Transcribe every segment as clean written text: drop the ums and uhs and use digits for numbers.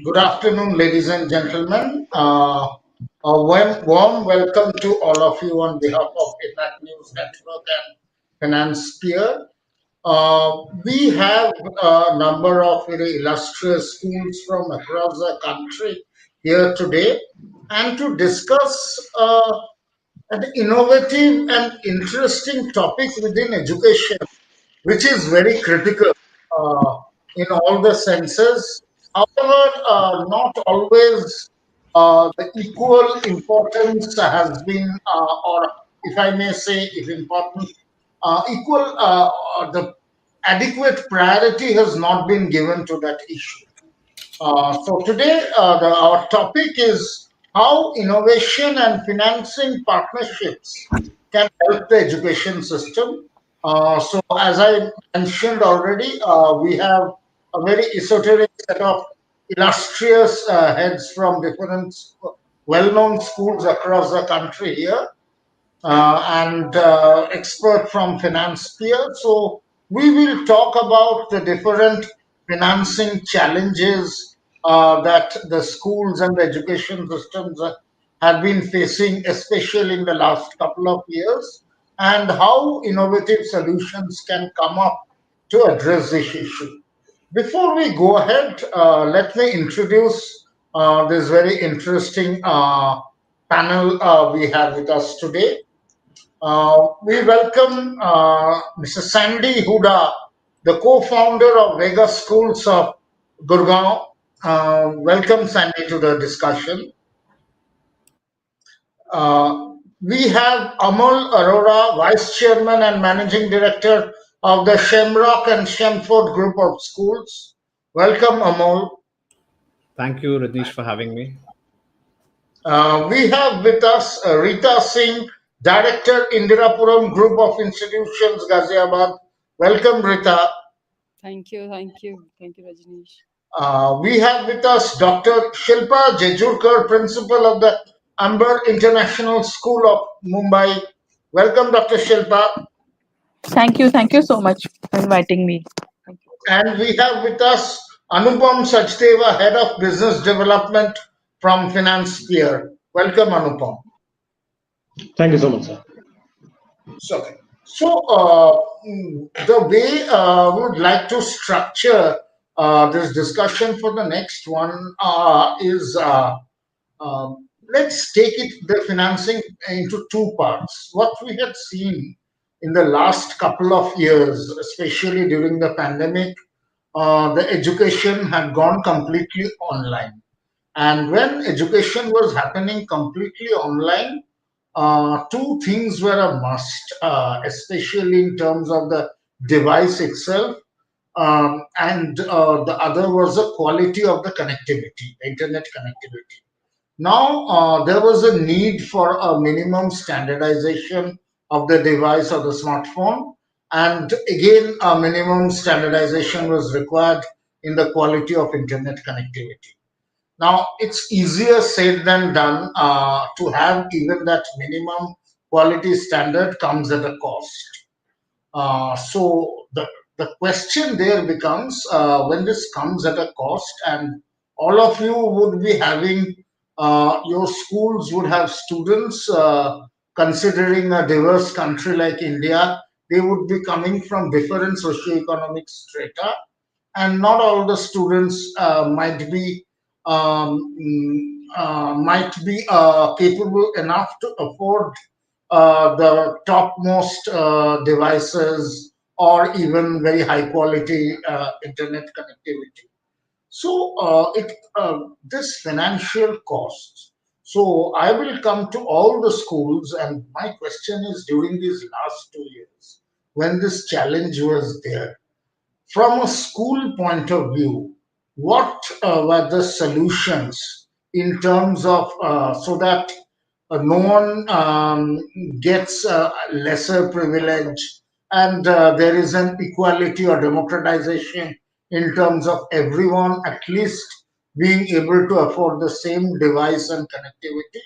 Good afternoon, ladies and gentlemen. A warm welcome to all of you on behalf of Impact News Network and Financepeer. We have a number of very illustrious schools from across the country here today, and to discuss an innovative and interesting topic within education, which is very critical uh, in all the senses. However, not always the equal importance has been, or if I may say, if important, equal, the adequate priority has not been given to that issue. So today, our topic is how innovation and financing partnerships can help the education system. So, as I mentioned already, we have a very esoteric set of illustrious heads from different well-known schools across the country here, and expert from Financepeer. So we will talk about the different financing challenges that the schools and the education systems have been facing, especially in the last couple of years, and how innovative solutions can come up to address this issue. Before we go ahead, let me introduce this very interesting panel we have with us today. We welcome Mr. Sandy Hooda, the co-founder of Vega Schools of Gurgaon. Welcome, Sandy, to the discussion. We have Amol Arora, Vice Chairman and Managing Director of the Shemrock and Shemford Group of Schools. Welcome, Amol. Thank you, Rajneesh, for having me. We have with us Rita Singh, Director, Indirapuram Group of Institutions, Ghaziabad. Welcome, Rita. Thank you, Rajneesh. We have with us Dr. Shilpa Jejurkar, Principal of the Amber International School of Mumbai. Welcome, Dr. Shilpa. Thank you so much for inviting me. Thank you. And we have with us Anupam Sachdeva, Head of Business Development from Financepeer. Welcome, Anupam. Thank you so much, sir. So, the way we would like to structure this discussion for the next one is let's take it the financing into two parts. What we had seen in the last couple of years, especially during the pandemic, the education had gone completely online. And when education was happening completely online, two things were a must, especially in terms of the device itself, and the other was the quality of the connectivity, internet connectivity. Now, there was a need for a minimum standardization of the device or the smartphone, and again, a minimum standardization was required in the quality of internet connectivity. Now, it's easier said than done to have even that minimum quality standard comes at a cost. So the question there becomes when this comes at a cost, and all of you would be having your schools would have students considering a diverse country like India, they would be coming from different socioeconomic strata, and not all the students might be capable enough to afford the topmost devices or even very high quality internet connectivity. So it this financial costs. So I will come to all the schools, and my question is: during these last 2 years, when this challenge was there, from a school point of view, what were the solutions in terms of so that no one gets lesser privilege, and there is an equality or democratization in terms of everyone at least being able to afford the same device and connectivity?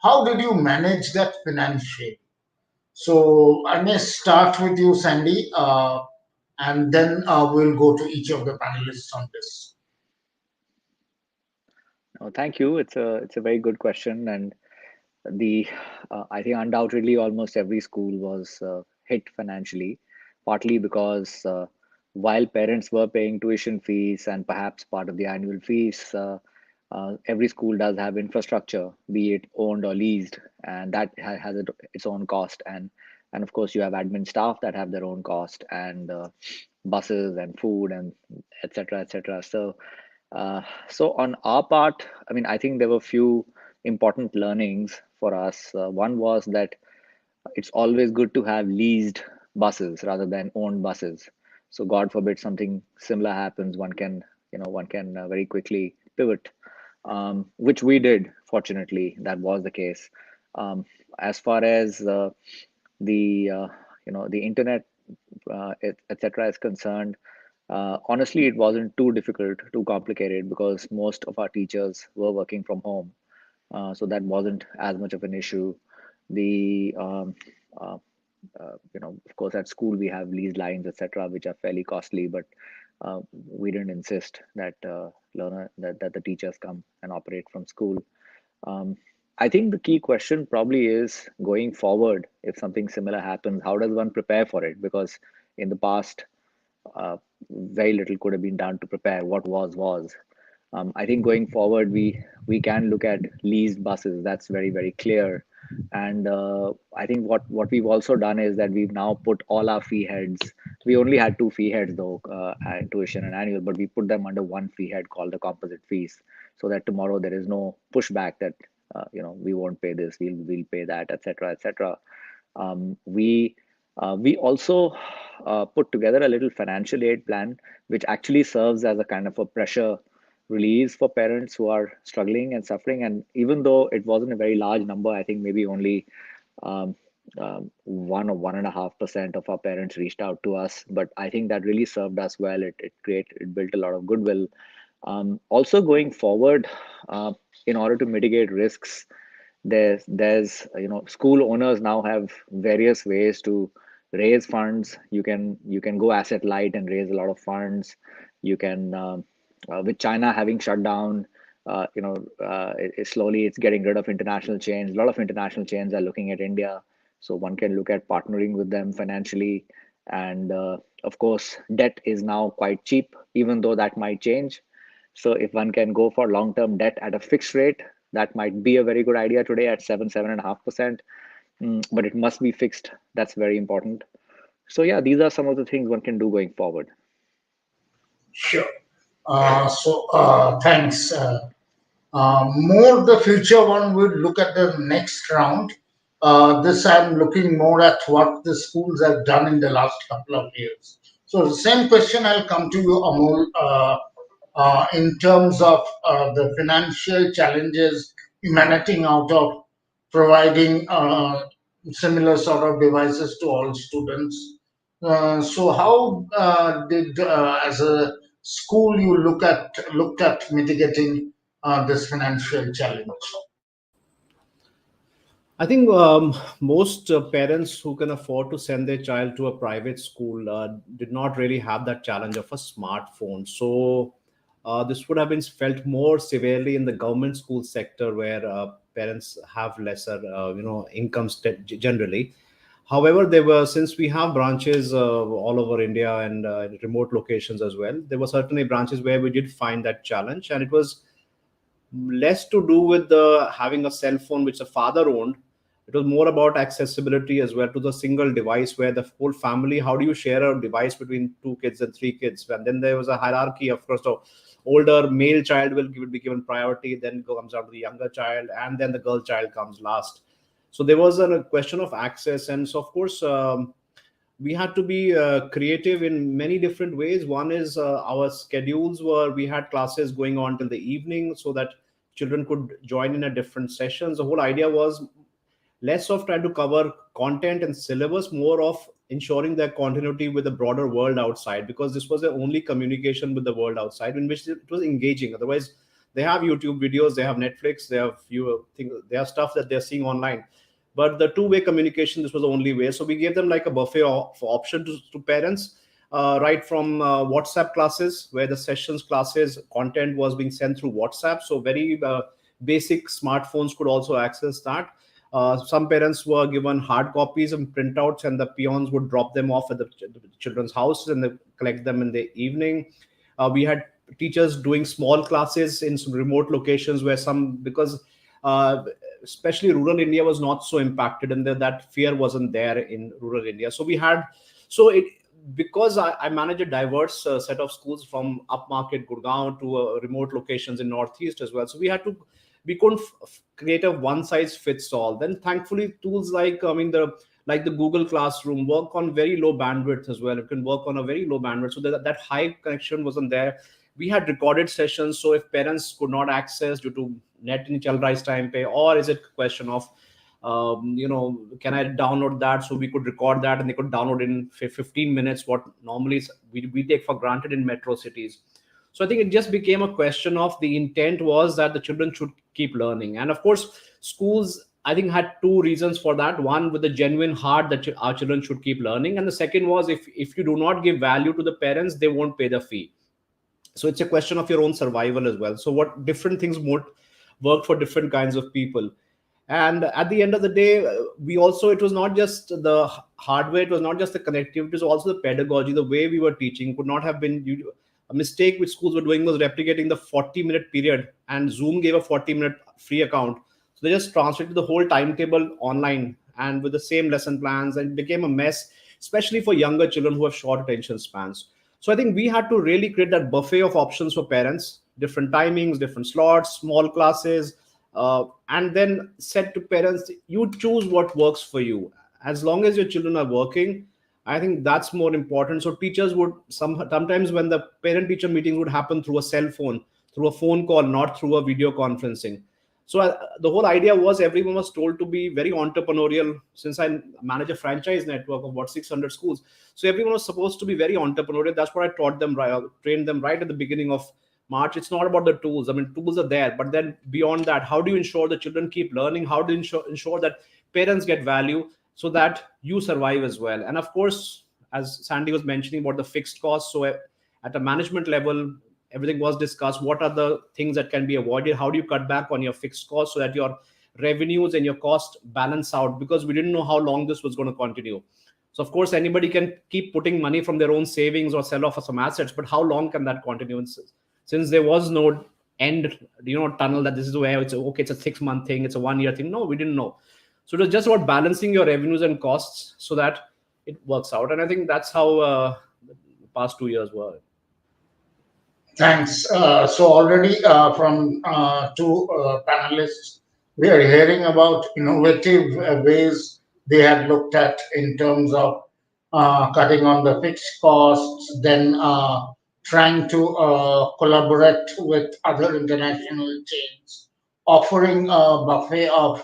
How did you manage that financially? So I may start with you, Sandy, and then we'll go to each of the panelists on this. Oh, thank you. It's a very good question, and the I think undoubtedly almost every school was hit financially, partly because while parents were paying tuition fees and perhaps part of the annual fees, every school does have infrastructure, be it owned or leased, and that has its own cost. And of course, you have admin staff that have their own cost, and buses and food and etc. etc. So on our part, I mean, I think there were few important learnings for us. One was that it's always good to have leased buses rather than owned buses. So God forbid something similar happens, one can very quickly pivot, which we did. Fortunately, that was the case. Um, as far as the the internet, etc. is concerned, honestly, it wasn't too difficult, too complicated because most of our teachers were working from home, so that wasn't as much of an issue. The uh, of course, at school we have lease lines, etc., which are fairly costly, but we didn't insist that that the teachers come and operate from school. Um, I think the key question probably is going forward, if something similar happens, how does one prepare for it? Because in the past, uh, very little could have been done to prepare. What was. I think going forward, we can look at leased buses. That's very clear. And I think what we've also done is that we've now put all our fee heads. We only had two fee heads though, tuition and annual, but we put them under one fee head called the composite fees, so that tomorrow there is no pushback that we won't pay this, we'll pay that, etc. etc. We also put together a little financial aid plan, which actually serves as a kind of a pressure release for parents who are struggling and suffering. And even though it wasn't a very large number, I think maybe only um, 1 or 1.5% of our parents reached out to us. But I think that really served us well. It built a lot of goodwill. Also going forward, in order to mitigate risks, there's school owners now have various ways to raise funds. You can go asset light and raise a lot of funds. You can with China having shut down, slowly it's getting rid of international chains. A lot of international chains are looking at India, so one can look at partnering with them financially. And of course, debt is now quite cheap, even though that might change. So if one can go for long-term debt at a fixed rate, that might be a very good idea today at 7.5%. But it must be fixed. That's very important. So yeah, these are some of the things one can do going forward. Sure. Thanks. More the future one will look at the next round. This I'm looking more at what the schools have done in the last couple of years. So the same question I'll come to you, Amol, in terms of the financial challenges emanating out of providing similar sort of devices to all students. So how did, as a school, you looked at mitigating this financial challenge? I think most parents who can afford to send their child to a private school did not really have that challenge of a smartphone. So this would have been felt more severely in the government school sector, where parents have lesser, incomes generally. However, there were, since we have branches all over India and remote locations as well, there were certainly branches where we did find that challenge, and it was less to do with the having a cell phone which the father owned. It was more about accessibility as well to the single device, where the whole family, how do you share a device between two kids and three kids? And then there was a hierarchy, of course. So older male child will be given priority, then comes out to the younger child, and then the girl child comes last. So there was a question of access. And so of course, we had to be creative in many different ways. One is our schedules were, we had classes going on till the evening so that children could join in at different sessions. The whole idea was less of trying to cover content and syllabus, more of ensuring their continuity with the broader world outside, because this was the only communication with the world outside in which it was engaging. Otherwise, they have YouTube videos, they have Netflix, they have few things, they have stuff that they're seeing online. But the two-way communication, this was the only way. So we gave them like a buffet of option to parents. right from WhatsApp classes, where the sessions classes content was being sent through WhatsApp. So very basic smartphones could also access that. Some parents were given hard copies and printouts, and the peons would drop them off at the children's houses and they collect them in the evening. We had teachers doing small classes in some remote locations where some, because uh, especially rural India was not so impacted, and that fear wasn't there in rural India. So we had, so it, because I manage a diverse set of schools from upmarket Gurgaon to remote locations in Northeast as well. So we couldn't create a one size fits all. Then thankfully tools like, I mean, the Google Classroom work on very low bandwidth as well. It can work on a very low bandwidth, so that high connection wasn't there. We had recorded sessions, so if parents could not access due to net in chal raha is time pay, or is it a question of can I download that? So we could record that and they could download in 15 minutes, what normally we take for granted in metro cities. So I think it just became a question of, the intent was that the children should keep learning. And of course, schools, I think, had two reasons for that. One, with the genuine heart that our children should keep learning. And the second was, if you do not give value to the parents, they won't pay the fee. So it's a question of your own survival as well. So what different things would work for different kinds of people. And at the end of the day, we also, it was not just the hardware, it was not just the connectivity, it was also the pedagogy. The way we were teaching could not have been, a mistake which schools were doing was replicating the 40-minute period, and Zoom gave a 40-minute free account, so they just translated the whole timetable online and with the same lesson plans, and it became a mess, especially for younger children who have short attention spans. So I think we had to really create that buffet of options for parents, different timings, different slots, small classes, and then said to parents, you choose what works for you. As long as your children are working, I think that's more important. So teachers would sometimes, when the parent teacher meetings would happen through a cell phone, through a phone call, not through a video conferencing. So the whole idea was, everyone was told to be very entrepreneurial. Since I manage a franchise network of about 600 schools, so everyone was supposed to be very entrepreneurial. That's what I taught them, right, trained them right at the beginning of March. It's not about the tools. I mean, tools are there, but then beyond that, how do you ensure the children keep learning? How do you ensure that parents get value, so that you survive as well? And of course, as Sandy was mentioning about the fixed costs, so at a management level, everything was discussed. What are the things that can be avoided? How do you cut back on your fixed costs so that your revenues and your cost balance out? Because we didn't know how long this was going to continue. So of course, anybody can keep putting money from their own savings or sell off some assets, but how long can that continue? And since there was no end, tunnel, that this is where it's okay, it's a 6-month thing, it's a 1-year thing. No, we didn't know. So it was just about balancing your revenues and costs so that it works out. And I think that's how the past 2 years were. Thanks. So already from two panelists, we are hearing about innovative ways they had looked at in terms of cutting on the fixed costs, then trying to collaborate with other international chains, offering a buffet of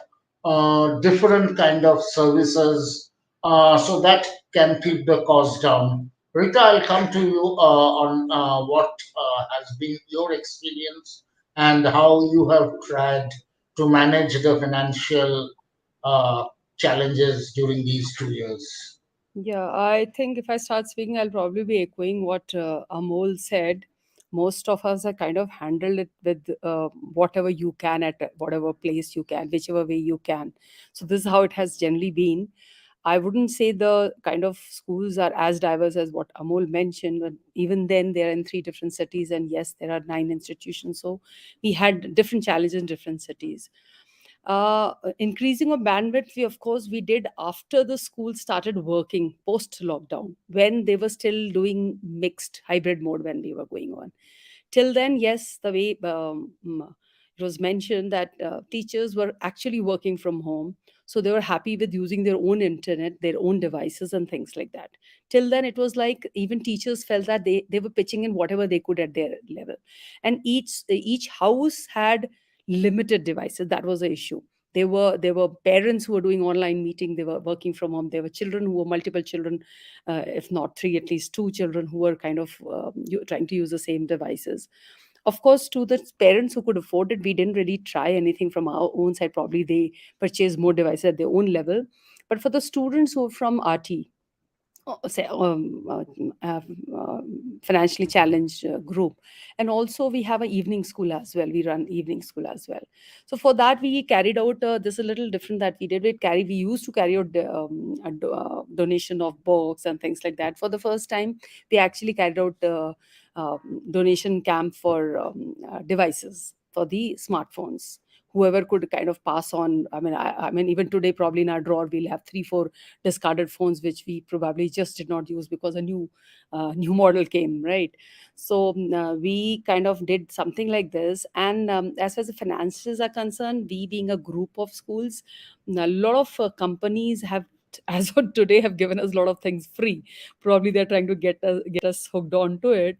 different kind of services so that can keep the cost down. Rita, I'll come to you on what has been your experience and how you have tried to manage the financial uh, challenges during these 2 years. Yeah, I think if I start speaking, I'll probably be echoing what Amol said. Most of us are kind of handled it with whatever you can at whatever place you can, whichever way you can. So this is how it has generally been. I wouldn't say the kind of schools are as diverse as what Amol mentioned, but even then they're in 3 different cities, and yes, there are 9 institutions. So we had different challenges in different cities. Increasing of bandwidth, we of course we did after the school started working post lockdown, when they were still doing mixed hybrid mode when we were going on. Till then, yes, the way it was mentioned that teachers were actually working from home, so they were happy with using their own internet, their own devices, and things like that. Till then, it was like even teachers felt that they were pitching in whatever they could at their level, and each house had limited devices. That was the issue. There were parents who were doing online meeting, they were working from home, there were children who were multiple children, if not three, at least two children who were kind of trying to use the same devices. Of course, to the parents who could afford it, we didn't really try anything from our own side. Probably they purchased more devices at their own level. But for the students who are from RT, say financially challenged group. And also we have an evening school as well, we run evening school as well. So for that we carried out this is a little different that we used to carry out donation of books and things like that. For the first time we actually carried out donation camp for devices for the smartphones. Whoever could kind of pass on, I mean even today probably in our drawer we'll have 3 4 discarded phones which we probably just did not use because a new model came, right? So we kind of did something like this. And as far as the finances are concerned, we being a group of schools, a lot of companies have as of today have given us a lot of things free. Probably they're trying to get us hooked on to it.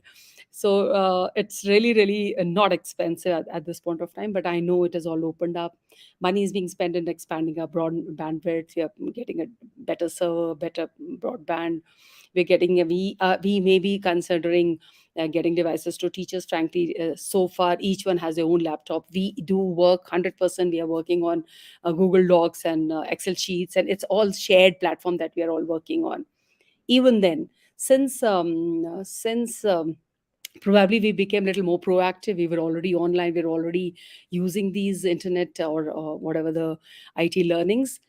So it's really not expensive at this point of time, but I know it has all opened up. Money is being spent in expanding our bandwidth. We are getting a better server, better broadband. We're getting we may be considering getting devices to teachers. Frankly, so far each one has their own laptop. We do work 100%. We are working on Google Docs and Excel sheets, and it's all shared platform that we are all working on. Even then, since probably we became a little more proactive. We were already online, we were already using these internet or whatever the IT learnings.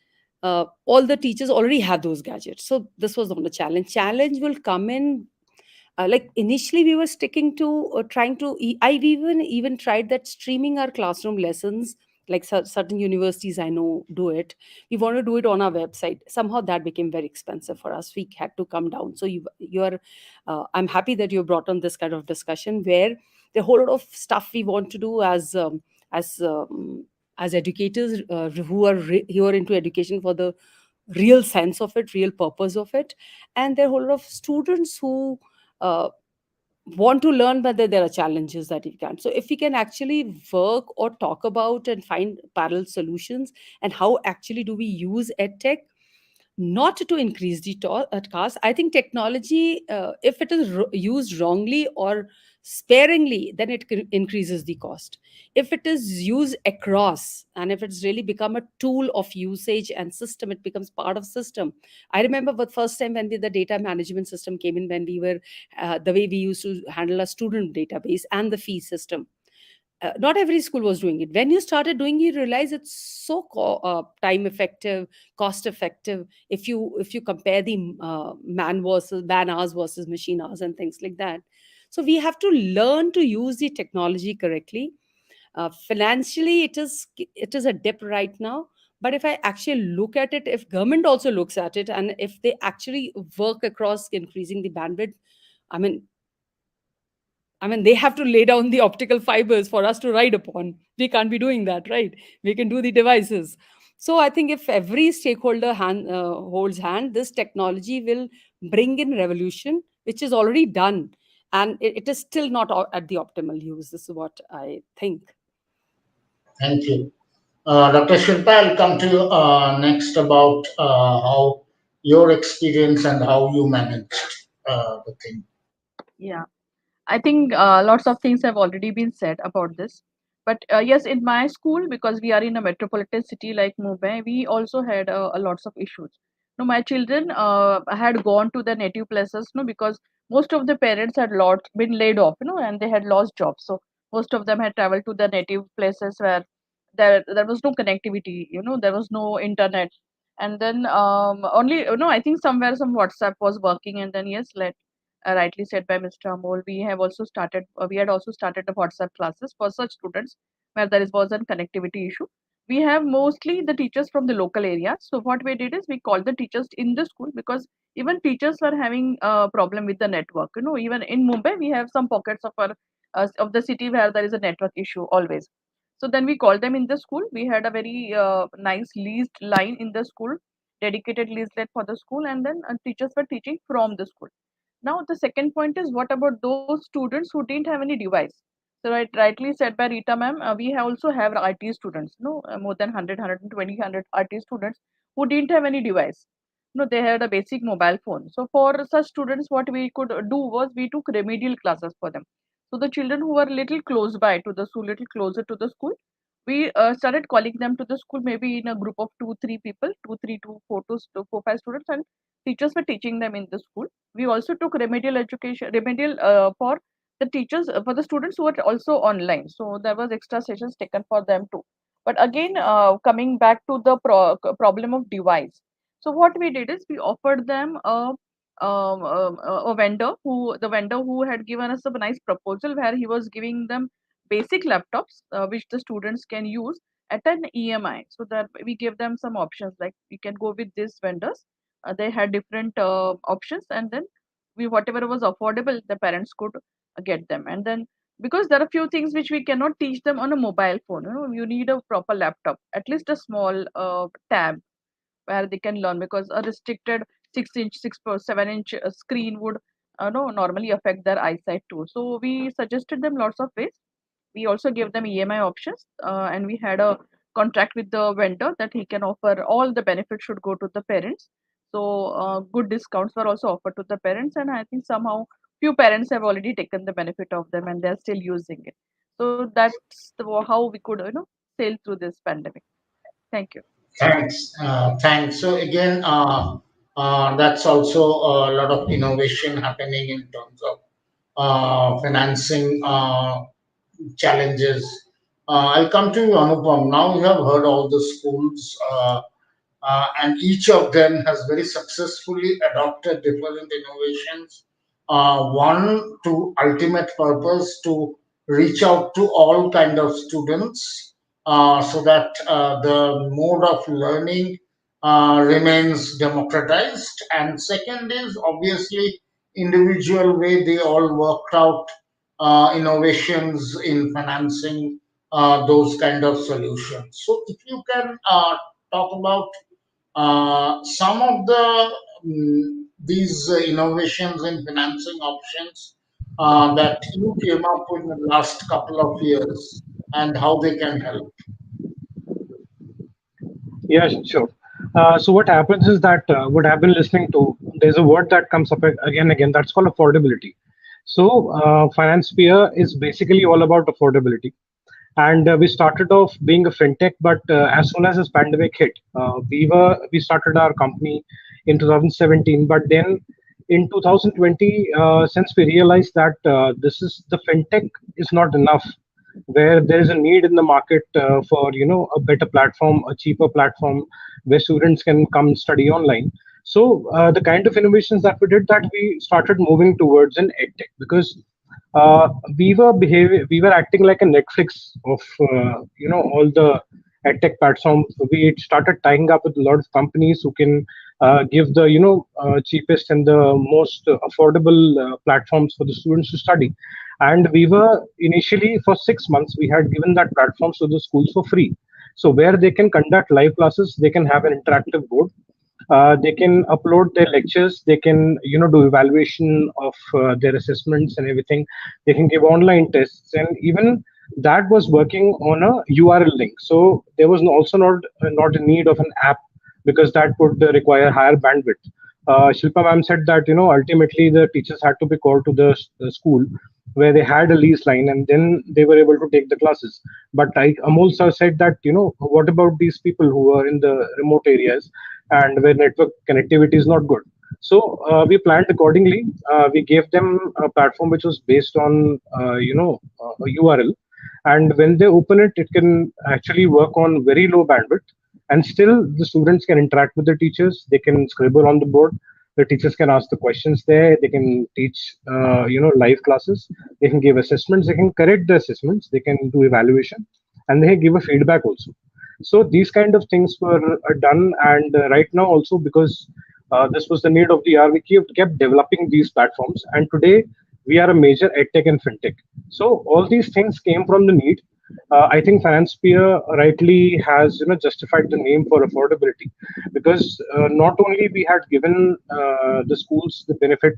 All the teachers already have those gadgets, so this was not a challenge will come in. Like initially we were sticking to trying to I've even tried that streaming our classroom lessons, like certain universities I know do it. We want to do it on our website. Somehow that became very expensive for us. We had to come down. So you're I'm happy that you brought on this kind of discussion where the whole lot of stuff we want to do as um, as educators who are into education for the real sense of it, real purpose of it. And there are a whole lot of students who uh, want to learn, but there are challenges that you can't. So if we can actually work or talk about and find parallel solutions, and how actually do we use edtech not to increase the cost. I think technology, if it is used wrongly or sparingly, then it increases the cost. If it is used across, and if it's really become a tool of usage and system, it becomes part of system. I remember the first time when the data management system came in, when we were the way we used to handle a student database and the fee system. Not every school was doing it. When you started doing it, you realize it's so time effective, cost effective. If you compare the man hours versus machine hours and things like that. So we have to learn to use the technology correctly. Financially, it is a dip right now. But if I actually look at it, if government also looks at it, and if they actually work across increasing the bandwidth, I mean, they have to lay down the optical fibers for us to ride upon. We can't be doing that, right? We can do the devices. So I think if every stakeholder holds hand, this technology will bring in revolution, which is already done, and it is still not at the optimal use. This is what I think. Thank you. Dr. Shilpa, I'll come to you next about how your experience and how you managed the thing. Yeah. I think lots of things have already been said about this. But yes, in my school, because we are in a metropolitan city like Mumbai, we also had a lots of issues. No, my children had gone to their native places, no, because most of the parents had been laid off, and they had lost jobs. So most of them had traveled to their native places where there was no connectivity, there was no internet. And then only, I think somewhere some WhatsApp was working. And then yes, rightly said by Mr. Amol, we had also started the WhatsApp classes for such students where was a connectivity issue. We have mostly the teachers from the local area. So what we did is we called the teachers in the school, because even teachers were having a problem with the network. Even in Mumbai, we have some pockets of the city where there is a network issue always. So then we called them in the school. We had a very nice leased line in the school, dedicated leased line for the school, and then teachers were teaching from the school. Now, the second point is, what about those students who didn't have any device? So, rightly said by Rita ma'am, we also have IT students, no, more than 100, 120, 100 IT students who didn't have any device. No, they had a basic mobile phone. So, for such students, what we could do was we took remedial classes for them. So, the children who were little close by to the school, little closer to the school, we started calling them to the school, maybe in a group of 2 3 people, 2 3 2 4 5 students, and teachers were teaching them in the school. We also took remedial education, remedial for the teachers, for the students who were also online, so there was extra sessions taken for them too. But again, coming back to the problem of device, so what we did is we offered them a vendor, who had given us a nice proposal where he was giving them basic laptops, which the students can use at an EMI. So that we gave them some options, like we can go with these vendors. They had different options, and then we, whatever was affordable, the parents could get them. And then, because there are few things which we cannot teach them on a mobile phone, you need a proper laptop, at least a small tab where they can learn, because a restricted 6 inch, 7 inch screen would no normally affect their eyesight too. So we suggested them lots of ways. We also gave them EMI options, and we had a contract with the vendor that he can offer all the benefits should go to the parents. So good discounts were also offered to the parents, and I think somehow few parents have already taken the benefit of them and they're still using it. So that's how we could sail through this pandemic. Thank you. Thanks. Thanks. So again, that's also a lot of innovation happening in terms of financing challenges. I'll come to you, Anupam. Now you have heard all the schools, and each of them has very successfully adopted different innovations. One to ultimate purpose to reach out to all kind of students, so that the mode of learning remains democratized. And second is obviously individual way they all worked out innovations in financing those kind of solutions. So if you can talk about some of the these innovations in financing options that you came up with in the last couple of years and how they can help. Yeah, sure. So what happens is that what I've been listening to, there's a word that comes up again and again. That's called affordability. So Financepeer is basically all about affordability. And we started off being a fintech, but as soon as this pandemic hit, we started our company in 2017. But then in 2020, since we realized that this is the fintech is not enough, where there is a need in the market for a better platform, a cheaper platform where students can come study online. So the kind of innovations that we did, that we started moving towards an edtech, because uh, we were acting like a Netflix of all the edtech platforms. We started tying up with a lot of companies who can give the cheapest and the most affordable platforms for the students to study. And we were initially, for 6 months, we had given that platforms to the schools for free. So where they can conduct live classes, they can have an interactive board, they can upload their lectures, they can do evaluation of their assessments and everything, they can give online tests, and even that was working on a URL link. So there was also not a need of an app, because that would require higher bandwidth. Shilpa ma'am said that ultimately the teachers had to be called to the school where they had a lease line, and then they were able to take the classes. But Amol sir said that what about these people who are in the remote areas and where network connectivity is not good? So we planned accordingly. We gave them a platform which was based on a URL, and when they open it, it can actually work on very low bandwidth, and still the students can interact with the teachers. They can scribble on the board. The teachers can ask the questions there. They can teach live classes. They can give assessments. They can correct the assessments. They can do evaluation, and they can give a feedback also. So these kind of things were done. And right now also, because this was the need of the hour, we kept developing these platforms, and today we are a major edtech and fintech. So all these things came from the need. I think Financepeer rightly has justified the name for affordability, because not only we had given the schools the benefit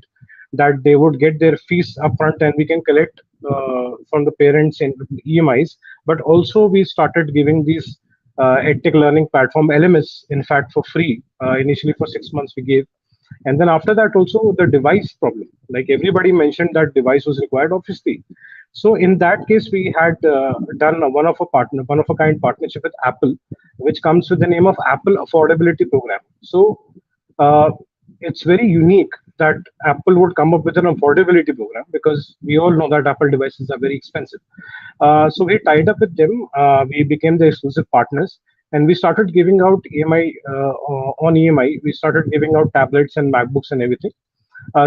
that they would get their fees upfront and we can collect from the parents in EMIs, but also we started giving these edtech learning platform LMS, in fact, for free. Initially for 6 months we gave, and then after that also the device problem. Like everybody mentioned that device was required, obviously. So in that case, we had done one of a kind partnership with Apple, which comes with the name of Apple Affordability Program. So uh, it's very unique that Apple would come up with an affordability program, because we all know that Apple devices are very expensive. So we tied up with them. We became the exclusive partners, and we started giving out EMI on EMI. We started giving out tablets and MacBooks and everything,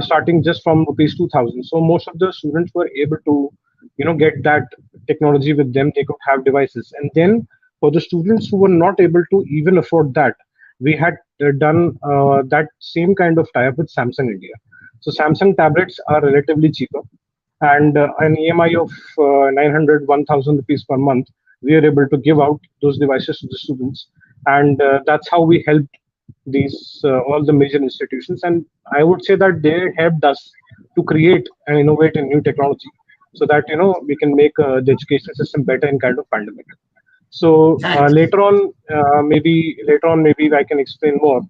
starting just from rupees 2000. So most of the students were able to, get that technology with them. They could have devices. And then for the students who were not able to even afford that, we had done that same kind of tie-up with Samsung India. So Samsung tablets are relatively cheaper, and an EMI of 900, 1000 rupees per month, we are able to give out those devices to the students. And that's how we helped these all the major institutions. And I would say that they helped us to create and innovate a new technology, so that we can make the education system better in kind of pandemic. So Thanks. maybe I can explain more.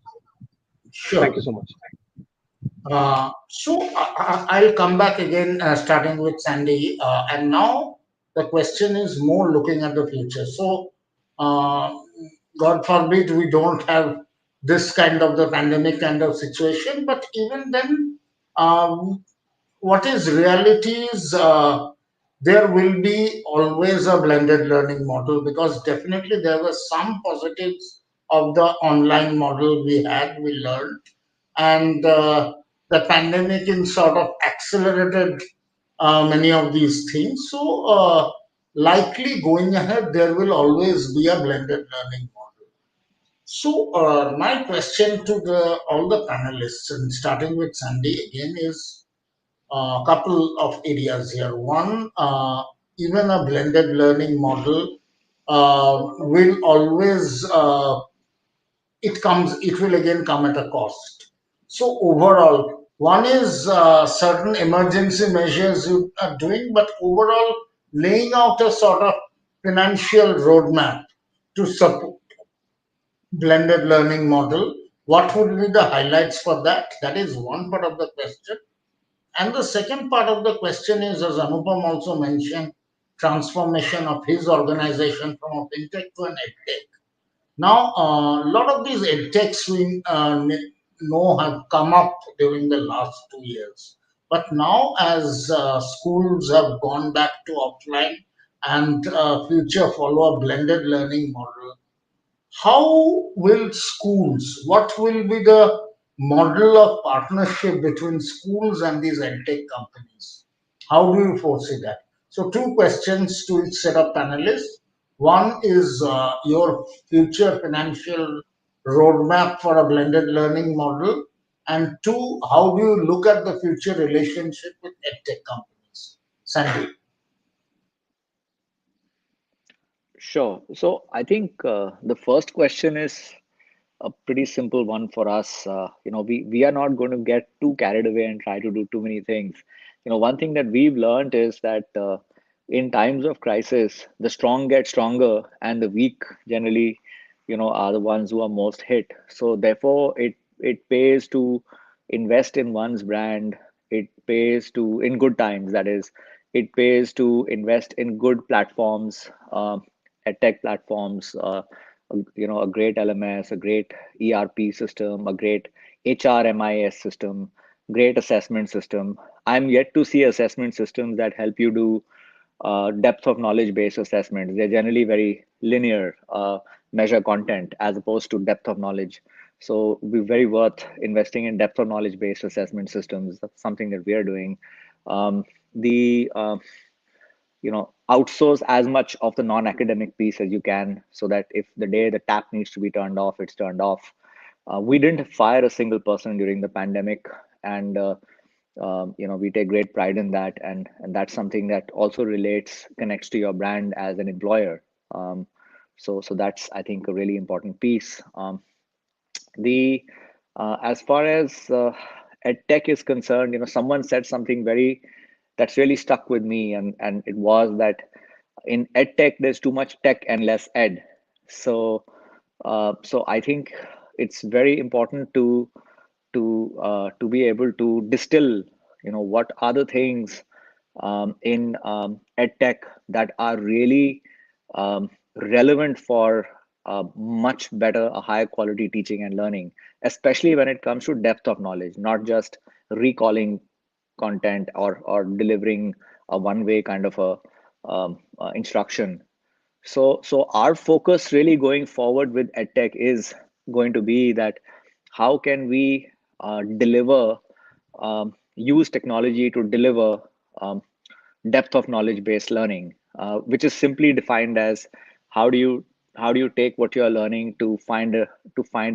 Thank you Sure. so much. I'll come back again, starting with Sandy. And now the question is more looking at the future. Uh, God forbid we don't have this kind of the pandemic kind of situation, but even then, um, what is reality is, there will be always a blended learning model, because definitely there were some positives of the online model we learned, and the pandemic in sort of accelerated many of these things. Likely going ahead, there will always be a blended learning model. My question to the all the panelists, and starting with Sandy again, is a couple of areas here. One, even a blended learning model will always it will again come at a cost. So overall, one is certain emergency measures you are doing, but overall laying out a sort of financial roadmap to support blended learning model. What would be the highlights for that? That is one part of the question. And the second part of the question is, as Anupam also mentioned, transformation of his organization from a fintech to an edtech. Now, a lot of these edtechs we know have come up during the last 2 years. But now, as schools have gone back to offline and future follow a blended learning model, how will schools, what will be the model of partnership between schools and these edtech companies? How do you foresee that? So, two questions to each set of panelists. One is your future financial roadmap for a blended learning model, and two, how do you look at the future relationship with edtech companies? Sandy. Sure. So I think the first question is a pretty simple one for us. We are not going to get too carried away and try to do too many things. One thing that we've learned is that in times of crisis, the strong get stronger, and the weak generally, are the ones who are most hit. So therefore, it pays to invest in one's brand. It pays to, in good times, that is, it pays to invest in good platforms, tech platforms. A great LMS, a great ERP system, a great HRMIS system, great assessment system. I'm yet to see assessment systems that help you do depth of knowledge based assessments. They're generally very linear, measure content as opposed to depth of knowledge. So we're very worth investing in depth of knowledge based assessment systems. That's something that we are doing. The Outsource as much of the non-academic piece as you can, so that if the day the tap needs to be turned off, it's turned off. We didn't fire a single person during the pandemic, and we take great pride in that, and that's something that also connects to your brand as an employer. So that's, I think, a really important piece. The As far as tech is concerned, someone said something very that's really stuck with me, and it was that in ed tech there's too much tech and less ed. So I think it's very important to be able to distill what are the things in edtech that are really relevant for much better, a higher quality teaching and learning, especially when it comes to depth of knowledge, not just recalling content or delivering a one-way kind of a instruction. So our focus really going forward with edtech is going to be that how can we deliver, use technology to deliver um, depth of knowledge based learning, which is simply defined as how do you take what you are learning to find a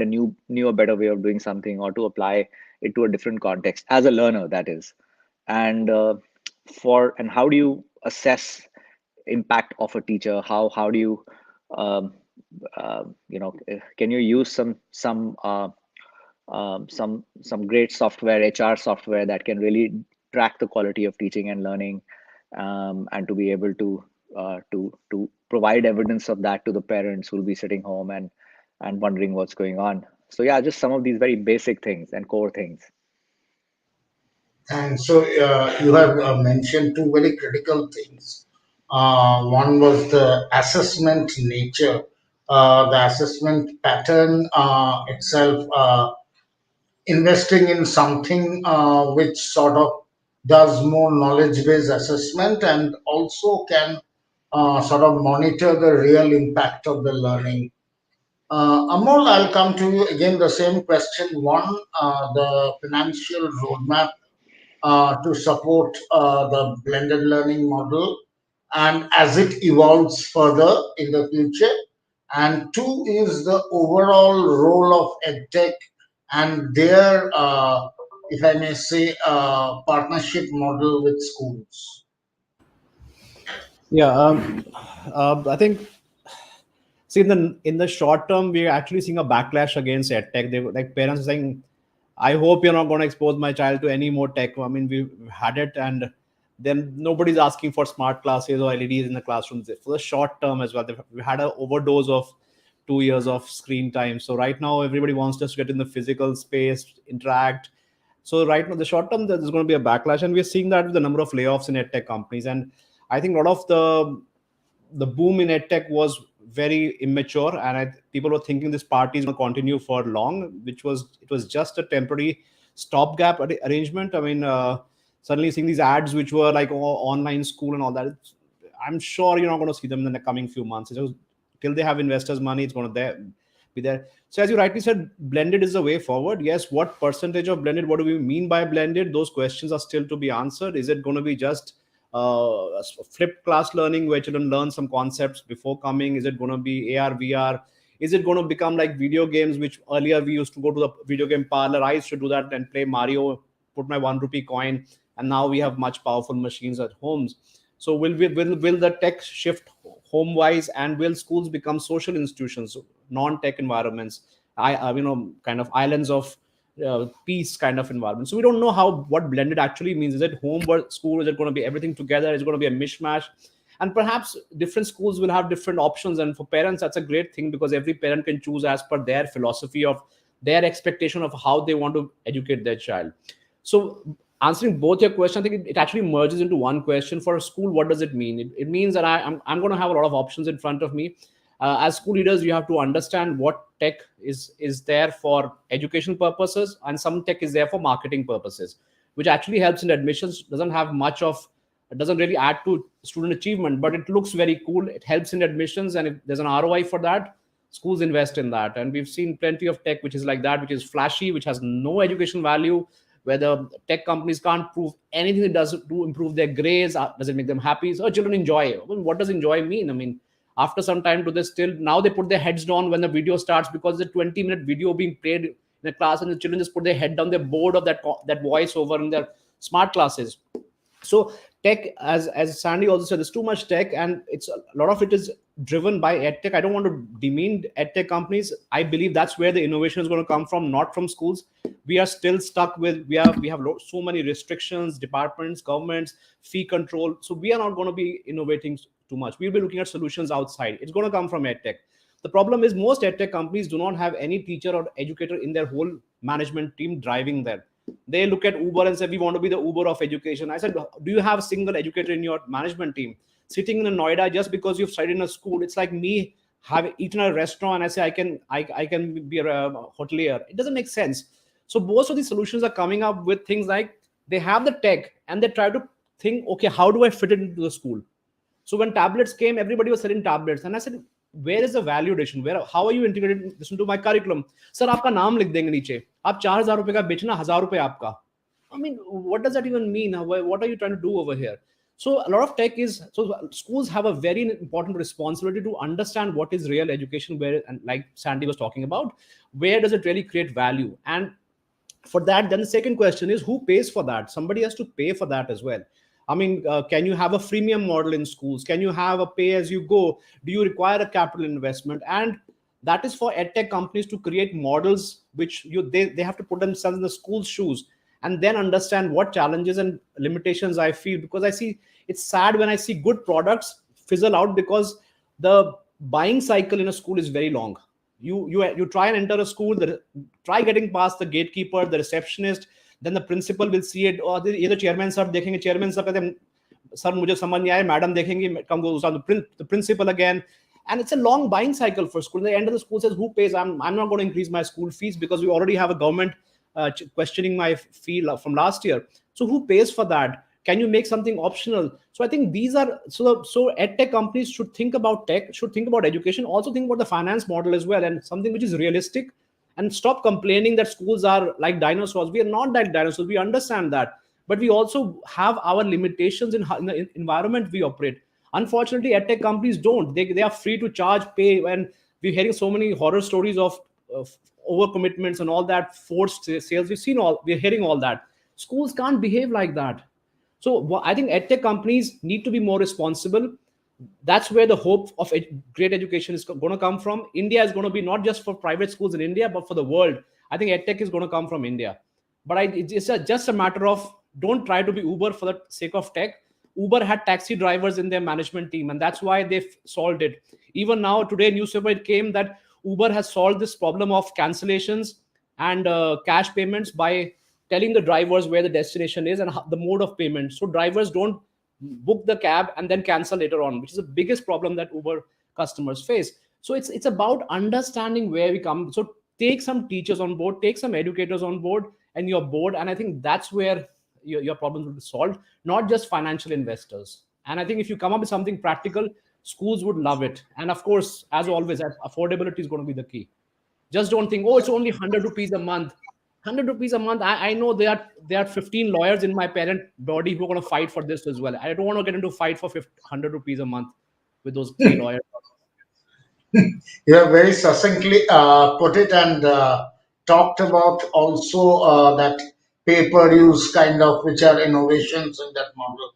new or better way of doing something, or to apply it to a different context as a learner, that is. And and how do you assess impact of a teacher? How do you um, can you use some great software, HR software, that can really track the quality of teaching and learning, and to be able to provide evidence of that to the parents who will be sitting home and wondering what's going on. So yeah, just some of these very basic things and core things. And so you have mentioned two very critical things. One was the assessment nature, the assessment pattern itself, investing in something which sort of does more knowledge based assessment and also can sort of monitor the real impact of the learning. Amol, I'll come to you again the same question. One, the financial roadmap to support the blended learning model and as it evolves further in the future. And two is the overall role of EdTech and their, if I may say, partnership model with schools. Yeah, I think, see, in the short term, we're actually seeing a backlash against edtech. They were like, parents are saying, "I hope you're not going to expose my child to any more tech." I mean, we've had it, and then nobody's asking for smart classes or LEDs in the classrooms for the short term as well. We had an overdose of 2 years of screen time. So right now, everybody wants us to get in the physical space, interact. So right now, the short term, there's going to be a backlash, and we're seeing that with the number of layoffs in edtech companies. And I think a lot of the boom in edtech was very immature, and people were thinking this party is going to continue for long, it was just a temporary stopgap arrangement. I mean, suddenly seeing these ads which were like online school and all that, I'm sure you're not going to see them in the coming few months. It's just, till they have investors' money, it's going to be there. So as you rightly said, blended is the way forward. Yes, what percentage of blended? What do we mean by blended? Those questions are still to be answered. Is it going to be just flipped class learning where children learn some concepts before coming? Is it going to be AR, VR? Is it going to become like video games, which earlier we used to go to the video game parlor? I used to do that and play Mario, put my 1 rupee coin, and now we have much powerful machines at homes. So will the tech shift home wise, and will schools become social institutions, non-tech environments, kind of islands of peace kind of environment? So we don't know what blended actually means. Is it home or school? Is it going to be everything together? Is it going to be a mishmash? And perhaps different schools will have different options. And for parents, that's a great thing, because every parent can choose as per their philosophy of their expectation of how they want to educate their child. So answering both your question, I think it actually merges into one question. For a school, what does it mean? It means that I'm going to have a lot of options in front of me. As school leaders, you have to understand what tech is there for education purposes, and some tech is there for marketing purposes, which actually helps in admissions. It doesn't really add to student achievement, but it looks very cool. It helps in admissions, and if there's an ROI for that, schools invest in that. And we've seen plenty of tech which is like that, which is flashy, which has no education value, where the tech companies can't prove anything it does to improve their grades. Does it make them happy? So children enjoy it. Well, what does enjoy mean? I mean, after some time to this, still now they put their heads down when the video starts, because the 20-minute video being played in a class, and the children just put their head down. They're bored of that voice over in their smart classes. So tech, as Sandy also said, there's too much tech, and it's a lot of it is driven by edtech. I don't want to demean edtech companies. I believe that's where the innovation is going to come from, not from schools. We are still stuck with we have so many restrictions, departments, governments, fee control. So we are not going to be innovating too much. We'll be looking at solutions outside. It's going to come from edtech. The problem is most edtech companies do not have any teacher or educator in their whole management team driving them. They look at Uber and say, we want to be the Uber of education. I said, do you have a single educator in your management team? sitting in a Noida just because you've studied in a school. It's like me have eaten at a restaurant and I say I can be a hotelier. It doesn't make sense. So most of these solutions are coming up with things like they have the tech and they try to think, okay, how do I fit it into the school? So when tablets came, everybody was selling tablets, and I said, where is the value addition? Where, how are you integrating this into my curriculum? Sir, आपका नाम लिख देंगे नीचे. आप 4,000 रुपए का बेचना, 1,000 रुपए आपका. I mean, what does that even mean? What are you trying to do over here? So a lot of tech is, so schools have a very important responsibility to understand what is real education, where, and like Sandy was talking about, where does it really create value? And for that, then the second question is, who pays for that? Somebody has to pay for that as well. I mean, can you have a freemium model in schools? Can you have a pay as you go? Do you require a capital investment? And that is for edtech companies to create models which they have to put themselves in the school's shoes and then understand what challenges and limitations I feel. Because I see, it's sad when I see good products fizzle out because the buying cycle in a school is very long. You try and enter a school, try getting past the gatekeeper, the receptionist, then the principal will see it. Oh, ये तो chairman साहब देखेंगे, chairman साहब कहते हैं sir मुझे समझ नहीं आया, madam देखेंगे, come goes on the principal again. And it's a long buying cycle for school. The end of the school says, who pays? I'm not going to increase my school fees because we already have a government questioning my fee from last year. So who pays for that? Can you make something optional? So I think these are, so edtech companies should think about tech, should think about education, also think about the finance model as well, and something which is realistic, and stop complaining that schools are like dinosaurs. We are not like dinosaurs. We understand that. But we also have our limitations in the environment we operate. Unfortunately, edtech companies don't. They are free to charge, pay, and we're hearing so many horror stories of overcommitments and all that, forced sales. We're hearing all that. Schools can't behave like that. So I think edtech companies need to be more responsible. That's where the hope of great education is going to come from. India is going to be not just for private schools in India, but for the world. I think edtech is going to come from India. But it's just a matter of, don't try to be Uber for the sake of tech. Uber had taxi drivers in their management team, and that's why they've solved it. Even now, today, newspaper, it came that Uber has solved this problem of cancellations and cash payments by telling the drivers where the destination is and the mode of payment. So drivers don't book the cab and then cancel later on, which is the biggest problem that Uber customers face. So it's about understanding where we come. So take some teachers on board, take some educators on board, and you're board. And I think that's where your problems will be solved, not just financial investors. And I think if you come up with something practical, schools would love it. And of course, as always, affordability is going to be the key. Just don't think, oh, it's only 100 rupees a month. 100 rupees a month. I know there are 15 lawyers in my parent body who are going to fight for this as well. I don't want to get into a fight for 100 rupees a month with those 3 lawyers. You have very succinctly put it, and talked about also that pay-per use kind of, which are innovations in that model.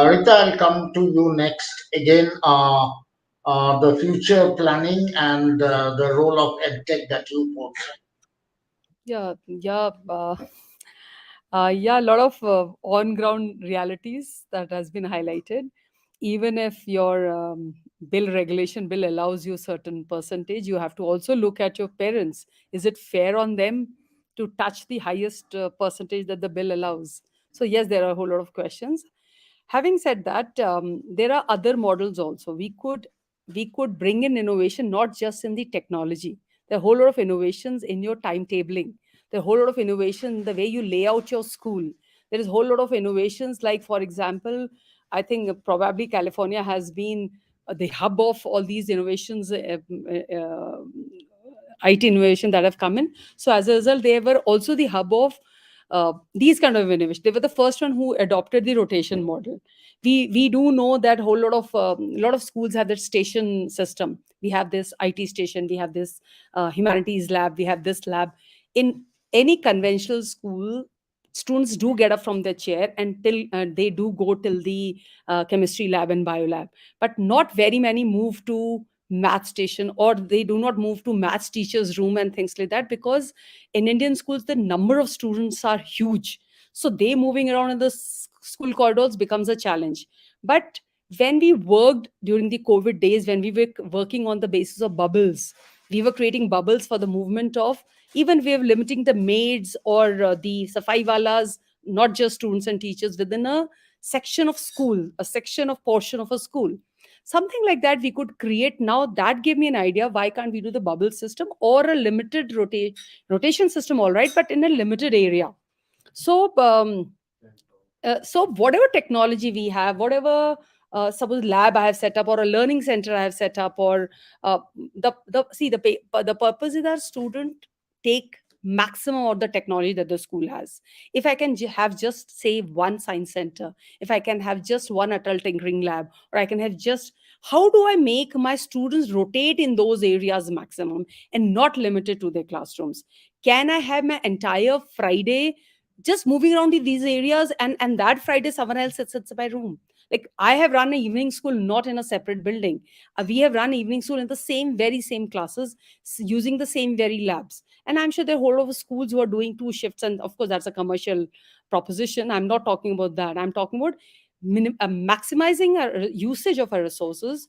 Rita, I'll come to you next. Again, the future planning and the role of edtech that you portray. Yeah. A lot of on-ground realities that has been highlighted. Even if your bill allows you certain percentage, you have to also look at your parents. Is it fair on them to touch the highest percentage that the bill allows? So yes, there are a whole lot of questions. Having said that, there are other models also. We could bring in innovation not just in the technology. There are a whole lot of innovations in your timetabling. There are a whole lot of innovation in the way you lay out your school. There is a whole lot of innovations, like, for example, I think probably California has been the hub of all these innovations, IT innovation that have come in. So as a result, they were also the hub of these kind of innovation. They were the first one who adopted the rotation model. We do know that whole lot of schools have their station system. We have this IT station, we have this humanities lab, we have this lab. In any conventional school, students do get up from their chair and till they do go till the chemistry lab and bio lab, but not very many move to math station, or they do not move to maths teacher's room and things like that, because in Indian schools the number of students are huge, so they moving around in the school corridors becomes a challenge. But when we worked during the COVID days, when we were working on the basis of bubbles, we were creating bubbles for the movement of, even we were limiting the maids or the safai walas, not just students and teachers, within a section of school, a section of portion of a school. Something like that we could create. Now that gave me an idea, why can't we do the bubble system or a limited rotation system, all right, but in a limited area. So whatever technology we have, whatever suppose lab I have set up or a learning center I have set up, or the purpose is that student take maximum of the technology that the school has. If I can have just say one science center, if I can have just one adult tinkering lab, or I can have just, how do I make my students rotate in those areas maximum and not limited to their classrooms? Can I have my entire Friday just moving around in these areas, and that Friday someone else sits in my room? Like, I have run an evening school not in a separate building. We have run evening school in the very same classes, using the same very labs. And I'm sure there are a whole lot of schools who are doing two shifts, and of course that's a commercial proposition. I'm not talking about that. I'm talking about maximizing our usage of our resources,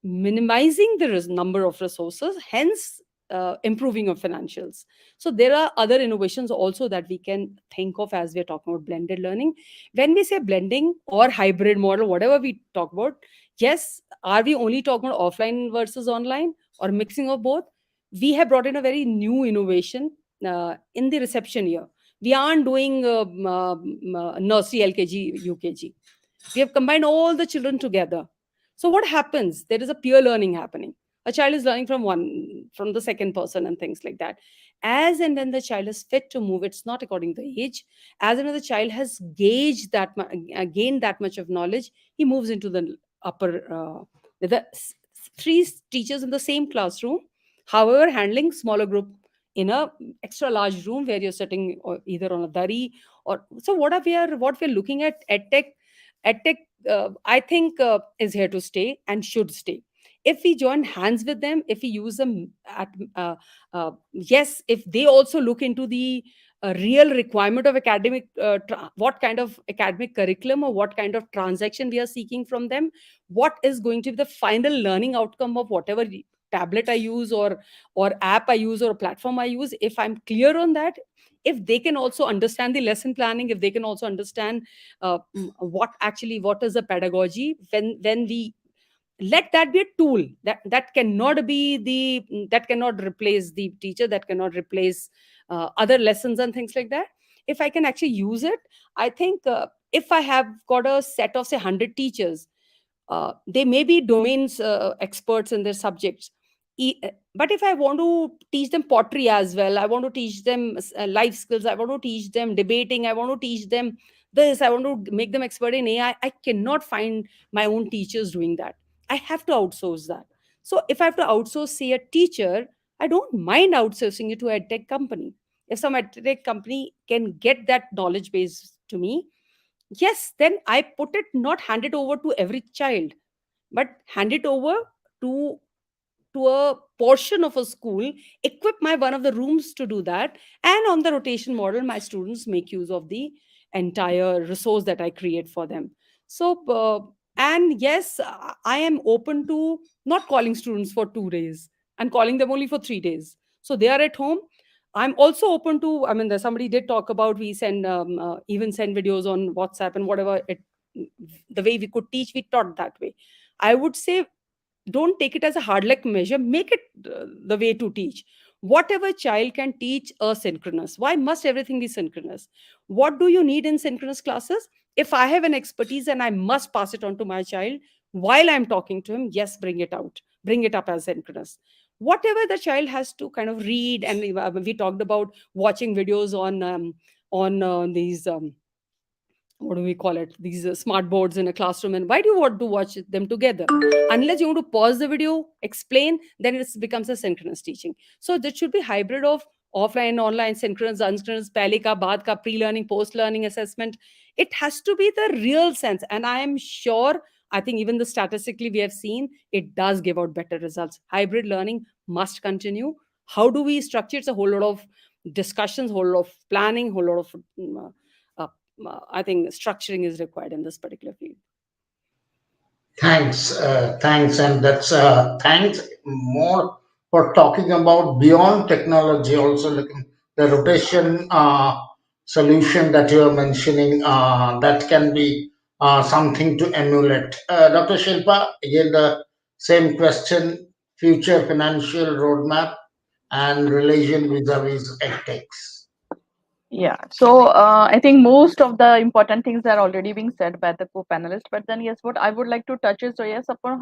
minimizing the number of resources, hence improving of financials. So there are other innovations also that we can think of as we're talking about blended learning. When we say blending or hybrid model, whatever we talk about, yes, are we only talking about offline versus online or mixing of both? We have brought in a very new innovation in the reception year. We aren't doing nursery, LKG, UKG. We have combined all the children together. So what happens? There is a peer learning happening. A child is learning from the second person and things like that. As and when the child is fit to move, it's not according to age. As and when the child has gained that much of knowledge, he moves into the upper. Three teachers in the same classroom, however, handling smaller group in a extra large room where you're sitting either on a dari or so. What we're looking at edtech, I think, is here to stay and should stay. If we join hands with them, if we use them yes, if they also look into the real requirement of academic, what kind of academic curriculum or what kind of transaction we are seeking from them, what is going to be the final learning outcome of whatever tablet I use, or app I use, or platform I use. If I'm clear on that, if they can also understand the lesson planning, if they can also understand what is the pedagogy, when we let that be a tool, that cannot be that cannot replace the teacher, that cannot replace other lessons and things like that. If I can actually use it, I think, if I have got a set of say 100 teachers, they may be domains experts in their subjects. But if I want to teach them pottery as well, I want to teach them life skills, I want to teach them debating, I want to teach them this, I want to make them expert in AI, I cannot find my own teachers doing that. I have to outsource that. So if I have to outsource, say, a teacher, I don't mind outsourcing it to a tech company. If some tech company can get that knowledge base to me, yes, then I put it, not hand it over to every child, but hand it over to a portion of a school, equip my one of the rooms to do that, and on the rotation model, my students make use of the entire resource that I create for them. So and yes, I am open to not calling students for 2 days and calling them only for 3 days, so they are at home. I'm also open to, I mean, there's somebody did talk about, we send even send videos on WhatsApp and whatever it, the way we could teach, we taught that way. I would say, don't take it as a hard luck measure, make it the way to teach. Whatever child can teach asynchronous, why must everything be synchronous? What do you need in synchronous classes? If I have an expertise and I must pass it on to my child while I'm talking to him, yes, bring it out, bring it up as synchronous. Whatever the child has to kind of read, and we talked about watching videos on these what do we call it, these smart boards in a classroom, and why do you want to watch them together? Unless you want to pause the video, explain, then it becomes a synchronous teaching. So that should be hybrid of offline, online, synchronous, unsynchronous, pehle ka, baad ka, pre-learning, post-learning assessment. It has to be the real sense, and I am sure, I think even the statistically we have seen, it does give out better results. Hybrid learning must continue. How do we structure? It's a whole lot of discussions, whole lot of planning, whole lot of uh, I think structuring is required in this particular field. Thanks, and that's thanks more for talking about beyond technology. Also, looking the rotation solution that you are mentioning, that can be something to emulate. Dr. Shilpa, again the same question: future financial roadmap and relation vis-a-vis ethics. Yeah, so I think most of the important things are already being said by the co-panelists. But then, yes, what I would like to touch is, so yes, upon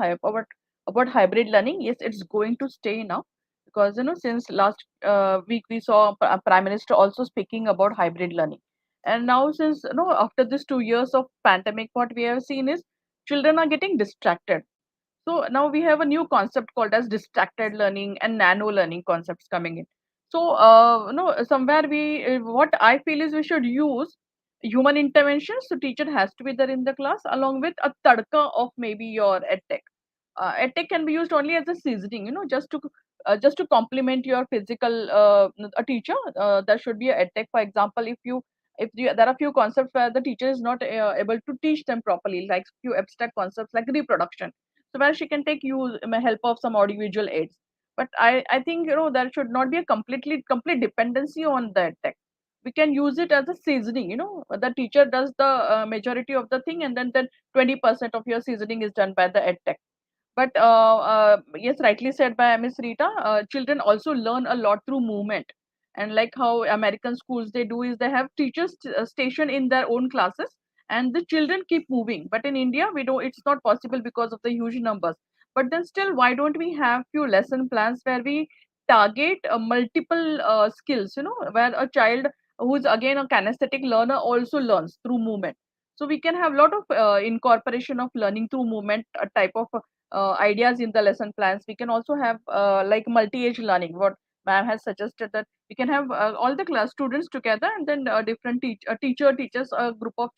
about hybrid learning. Yes, it's going to stay now because since last week we saw Prime Minister also speaking about hybrid learning, and now since after this 2 years of pandemic, what we have seen is children are getting distracted. So now we have a new concept called as distracted learning and nano learning concepts coming in. So somewhere what I feel is we should use human interventions. So teacher has to be there in the class along with a tadka of maybe your edtech. Edtech can be used only as a seasoning, just to complement your physical a teacher. There should be a edtech. For example, if there are few concepts where the teacher is not able to teach them properly, like few abstract concepts like reproduction, so where she can take help of some audiovisual aids. But I think there should not be a complete dependency on the tech. We can use it as a seasoning. The teacher does the majority of the thing, and then 20% of your seasoning is done by the ed tech. But yes, rightly said by Miss Rita, children also learn a lot through movement. And like how American schools they do is they have teachers stationed in their own classes, and the children keep moving. But in India, we don't. It's not possible because of the huge numbers. But then still, why don't we have few lesson plans where we target multiple skills? Where a child who is again a kinesthetic learner also learns through movement. So we can have a lot of incorporation of learning through movement, a type of ideas in the lesson plans. We can also have like multi-age learning. What ma'am has suggested that we can have all the class students together, and then different teacher teaches a group of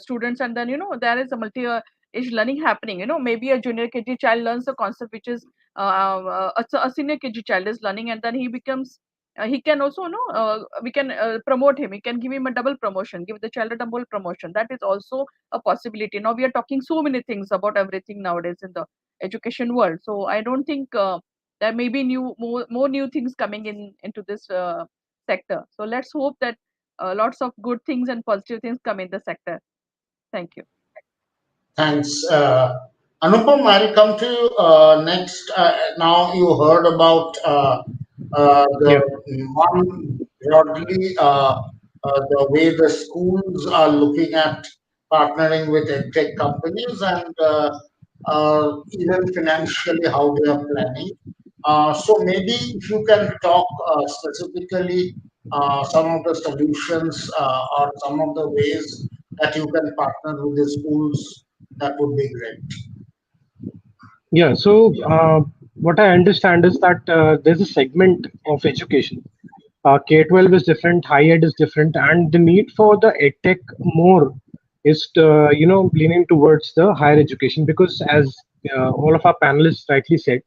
students, and then there is a multi-age learning happening. Maybe a junior KG child learns a concept which is a senior KG child is learning, and then he becomes he can also we can promote him. We can give him a double promotion, give the child a double promotion. That is also a possibility. Now we are talking so many things about everything nowadays in the education world. So I don't think there may be more new things coming into this sector. So let's hope that lots of good things and positive things come in the sector. Thank you. Thanks. Anupam, I'll come to you next. Now you heard about Yeah. the one broadly the way the schools are looking at partnering with tech companies and even financially how they are planning. So maybe if you can talk specifically some of the solutions or some of the ways that you can partner with the schools, that would be great. Yeah. So what I understand is that there's a segment of education. K-12 is different, high ed is different, and the need for the edtech more is leaning towards the higher education because as all of our panelists rightly said,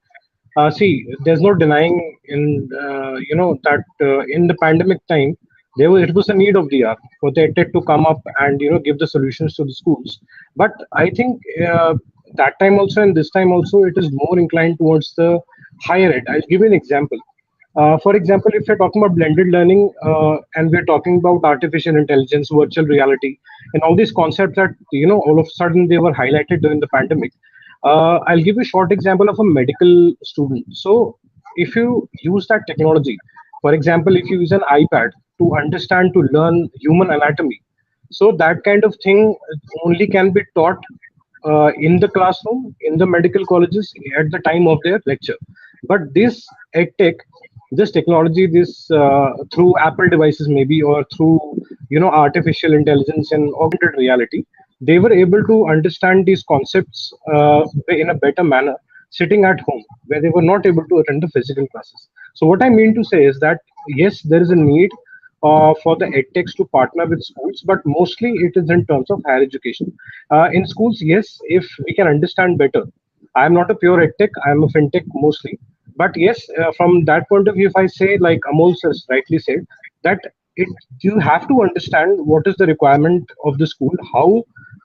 see, there's no denying in that in the pandemic time it was a need of the hour for the EdTech to come up and give the solutions to the schools. But I think that time also and this time also it is more inclined towards the higher ed. I'll give you an example. For example, if you're talking about blended learning and we're talking about artificial intelligence, virtual reality, and all these concepts that all of a sudden they were highlighted during the pandemic. I'll give you a short example of a medical student. So, if you use that technology, for example, if you use an iPad to understand, to learn human anatomy, so that kind of thing only can be taught in the classroom, in the medical colleges at the time of their lecture. But this edtech, this technology, this through Apple devices maybe or through artificial intelligence and augmented reality, they were able to understand these concepts in a better manner sitting at home where they were not able to attend the physical classes. So what I mean to say is that yes, there is a need for the edtechs to partner with schools, but mostly it is in terms of higher education. In schools, yes, if we can understand better. I am not a pure edtech, I am a fintech mostly. But yes, from that point of view, if I say, like Amol has rightly said, that it you have to understand what is the requirement of the school, how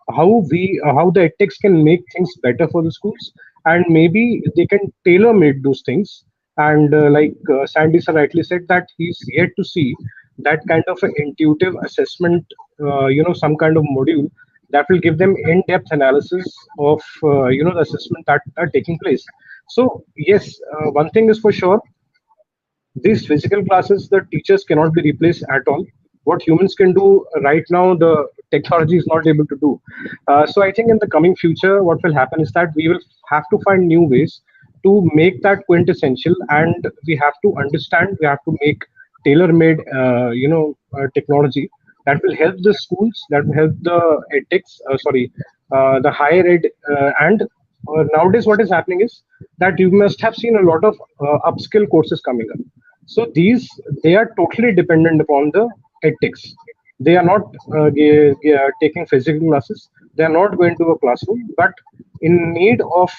the edtechs can make things better for the schools, and maybe they can tailor make those things. And Sandy sir rightly said that he's yet to see that kind of an intuitive assessment, some kind of module that will give them in-depth analysis of the assessment that are taking place. So yes, one thing is for sure, these physical classes, the teachers cannot be replaced at all. What humans can do right now, the technology is not able to do. So I think in the coming future, what will happen is that we will have to find new ways to make that quintessential, and we have to understand, we have to make tailor-made, technology that will help the schools, that will help the ethics, the higher ed, and nowadays what is happening is that you must have seen a lot of upskill courses coming up. So these, they are totally dependent upon the ethics. They are not taking physical classes. They are not going to a classroom, but in need of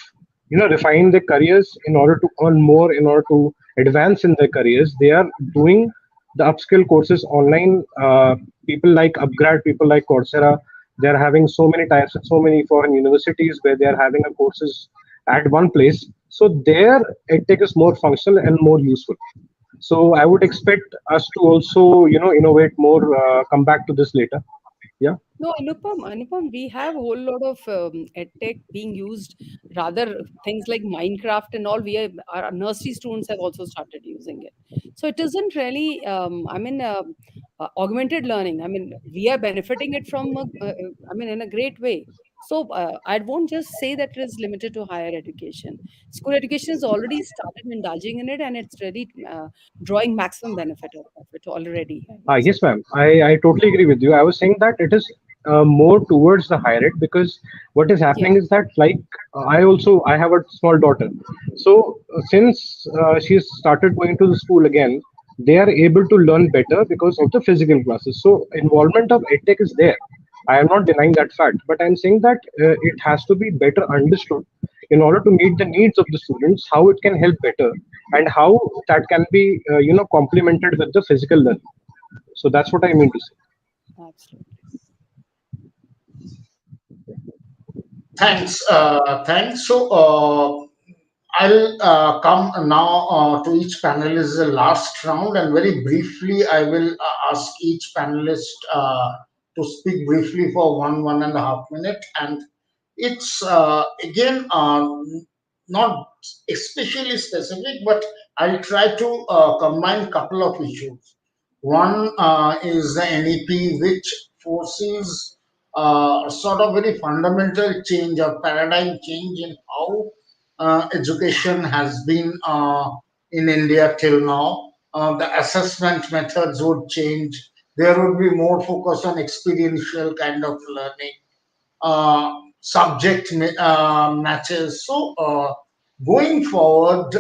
refine their careers in order to earn more, in order to advance in their careers. They are doing the upskill courses online. People like Upgrad, people like Coursera, they are having so many types of so many foreign universities where they are having a courses at one place. So their edtech is more functional and more useful. So I would expect us to also, innovate more. Come back to this later. Yeah. No, Anupam, we have a whole lot of edtech being used. Rather, things like Minecraft and all. Our nursery students have also started using it. So it isn't really, augmented learning. I mean, we are benefiting it from, in a great way. So I won't just say that it is limited to higher education. School education has already started indulging in it, and it's really drawing maximum benefit of it already, I would say. Yes, ma'am. I totally agree with you. I was saying that it is more towards the higher ed, because what is Yeah. happening is that, like, I have a small daughter. So since she's started going to the school again, they are able to learn better because of the physical classes. So involvement of edtech is there. I am not denying that fact, but I'm saying that it has to be better understood in order to meet the needs of the students, how it can help better, and how that can be complemented with the physical learning. So that's what I mean to say. Absolutely. Thanks. So I'll come now to each panelist the last round, and very briefly, I will ask each panelist to speak briefly for 1.5 minute, and it's again not especially specific, but I'll try to combine couple of issues. One is the NEP, which foresees sort of very fundamental change or paradigm change in how education has been in India till now. The assessment methods would change. There would be more focus on experiential kind of learning, matches. So, going forward,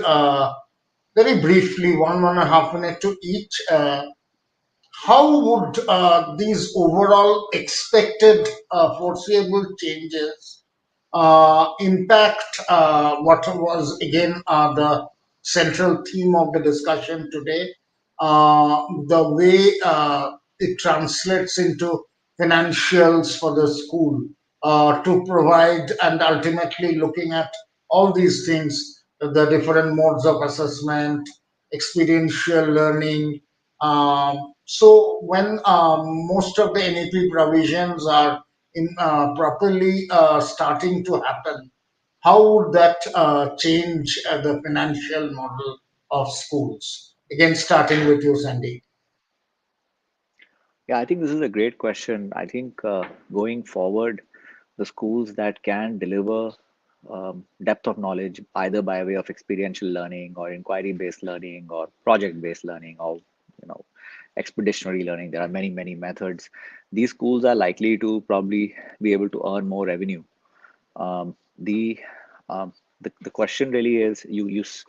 very briefly, 1.5 minute to each. How would these overall expected foreseeable changes impact what was again the central theme of the discussion today, the way it translates into financials for the school to provide, and ultimately looking at all these things, the different modes of assessment, experiential learning. So when most of the NEP provisions are properly starting to happen, how would that change the financial model of schools? Again, starting with you, Sandy. Yeah, I think this is a great question. I think going forward, the schools that can deliver depth of knowledge, either by way of experiential learning or inquiry-based learning or project-based learning or you know expeditionary learning, there are many, many methods. These schools are likely to probably be able to earn more revenue. Um, the, the question really is you use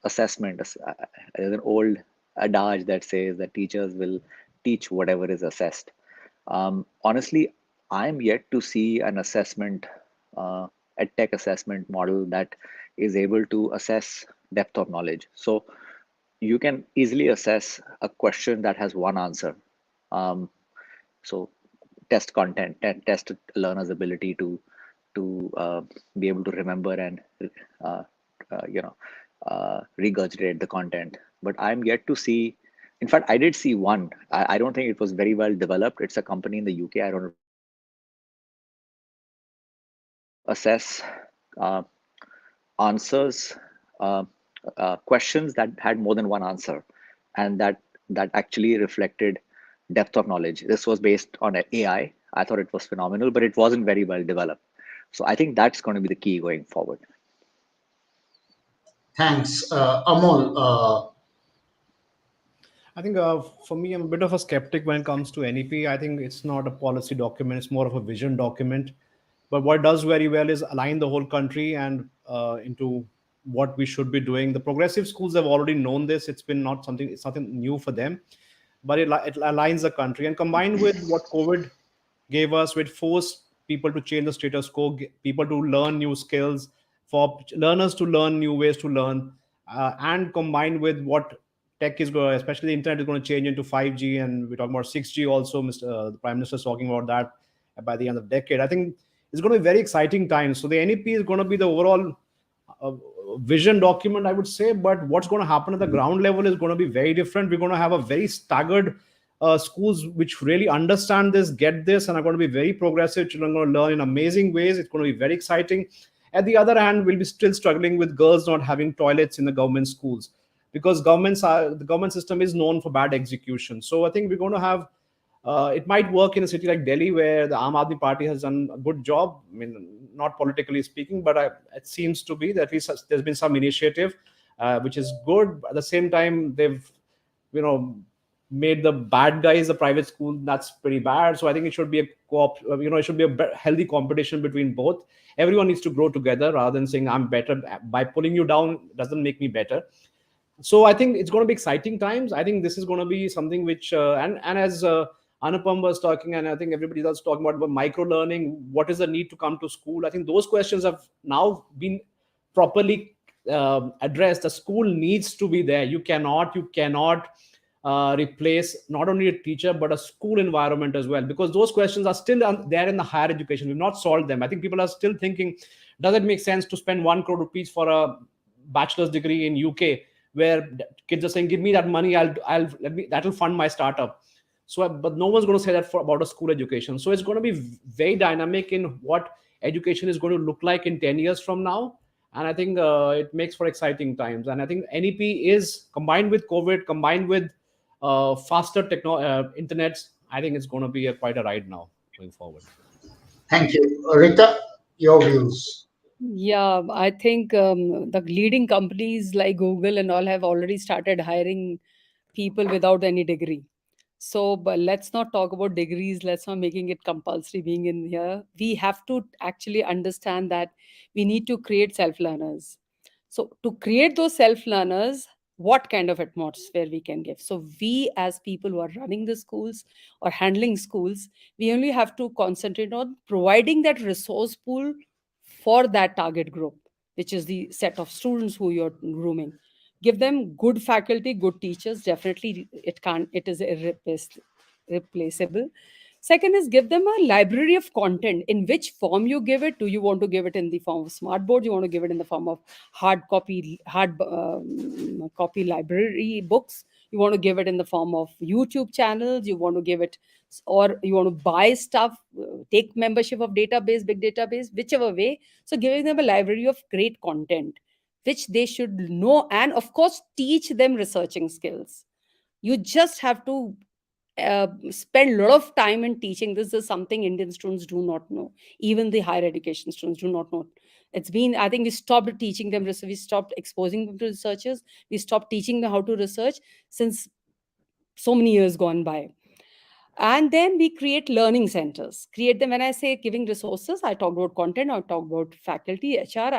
assessment. There's an old adage that says that teachers will teach whatever is assessed. Honestly, I'm yet to see an assessment, a tech assessment model that is able to assess depth of knowledge. So you can easily assess a question that has one answer. Um, so test content, test learners' ability to be able to remember and uh, regurgitate the content. But I'm yet to see. In fact, I did see one. I don't think it was very well developed. It's a company in the UK. I don't remember the name. assess uh, answers, uh, questions that had more than one answer, and that actually reflected depth of knowledge. This was based on AI. I thought it was phenomenal, but it wasn't very well developed. So I think that's going to be the key going forward. Thanks. Amol, I think for me, I'm a bit of a skeptic when it comes to NEP. I think it's not a policy document; it's more of a vision document. But what it does very well is align the whole country and into what we should be doing. The progressive schools have already known this. It's been not something. It's nothing new for them, but it aligns the country. And combined with what COVID gave us, which forced people to change the status quo, people to learn new skills, for learners to learn new ways to learn, and combined with what tech is going, especially the internet is going to change into 5G, and we're talking about 6G also. The Prime Minister is talking about that by the end of the decade. I think it's going to be very exciting times. So the NEP is going to be the overall uh, vision document, I would say, but what's going to happen at the ground level is going to be very different. We're going to have a very staggered schools which really understand this, get this, and are going to be very progressive. Children are going to learn in amazing ways. It's going to be very exciting. At the other hand, we'll be still struggling with girls not having toilets in the government schools, because the government system is known for bad execution. So I think we're going to have it might work in a city like Delhi, where the Aam Aadmi Party has done a good job. I mean, not politically speaking, but it seems to be that at least there's been some initiative, which is good. At the same time, they've, you know, made the bad guys the private school. That's pretty bad. So I think it should be a it should be a healthy competition between both. Everyone needs to grow together rather than saying I'm better. By pulling you down doesn't make me better. So I think it's going to be exciting times. I think this is going to be something which and as Anupam was talking, and I think everybody else talking about micro learning. What is the need to come to school? I think those questions have now been properly addressed. The school needs to be there. You cannot replace not only a teacher but a school environment as well, because those questions are still there in the higher education. We've not solved them. I think people are still thinking, does it make sense to spend 1 crore rupees for a bachelor's degree in UK, where kids are saying, give me that money, that'll fund my startup. So but no one's going to say that about a school education. So it's going to be very dynamic in what education is going to look like in 10 years from now. And I think it makes for exciting times. And I think NEP is, combined with COVID, combined with faster internets, I think it's going to be quite a ride now going forward. thank you. Rita, your views. Yeah, I think the leading companies like Google and all have already started hiring people without any degree. So, but let's not talk about degrees. Let's not making it compulsory being in here. We have to actually understand that we need to create self-learners. So, to create those self-learners, what kind of atmosphere we can give? So, we as people who are running the schools or handling schools, we only have to concentrate on providing that resource pool for that target group, which is the set of students who you're grooming. Give them good faculty, good teachers. Definitely it is irreplaceable. Second is give them a library of content. In which form you give it? Do you want to give it in the form of smart board? You want to give it in the form of hard copy library books? You want to give it in the form of YouTube channels? You want to give it, or you want to buy stuff, take membership of database, big database, whichever way. So giving them a library of great content which they should know, and of course teach them researching skills. You just have to spend a lot of time in teaching. This is something Indian students do not know. Even the higher education students do not know. It's been, I think we stopped teaching them, we stopped exposing them to researchers, we stopped teaching them how to research since so many years gone by. And then we create learning centers, create them. When I say giving resources, I talk about content, I talk about faculty, HR,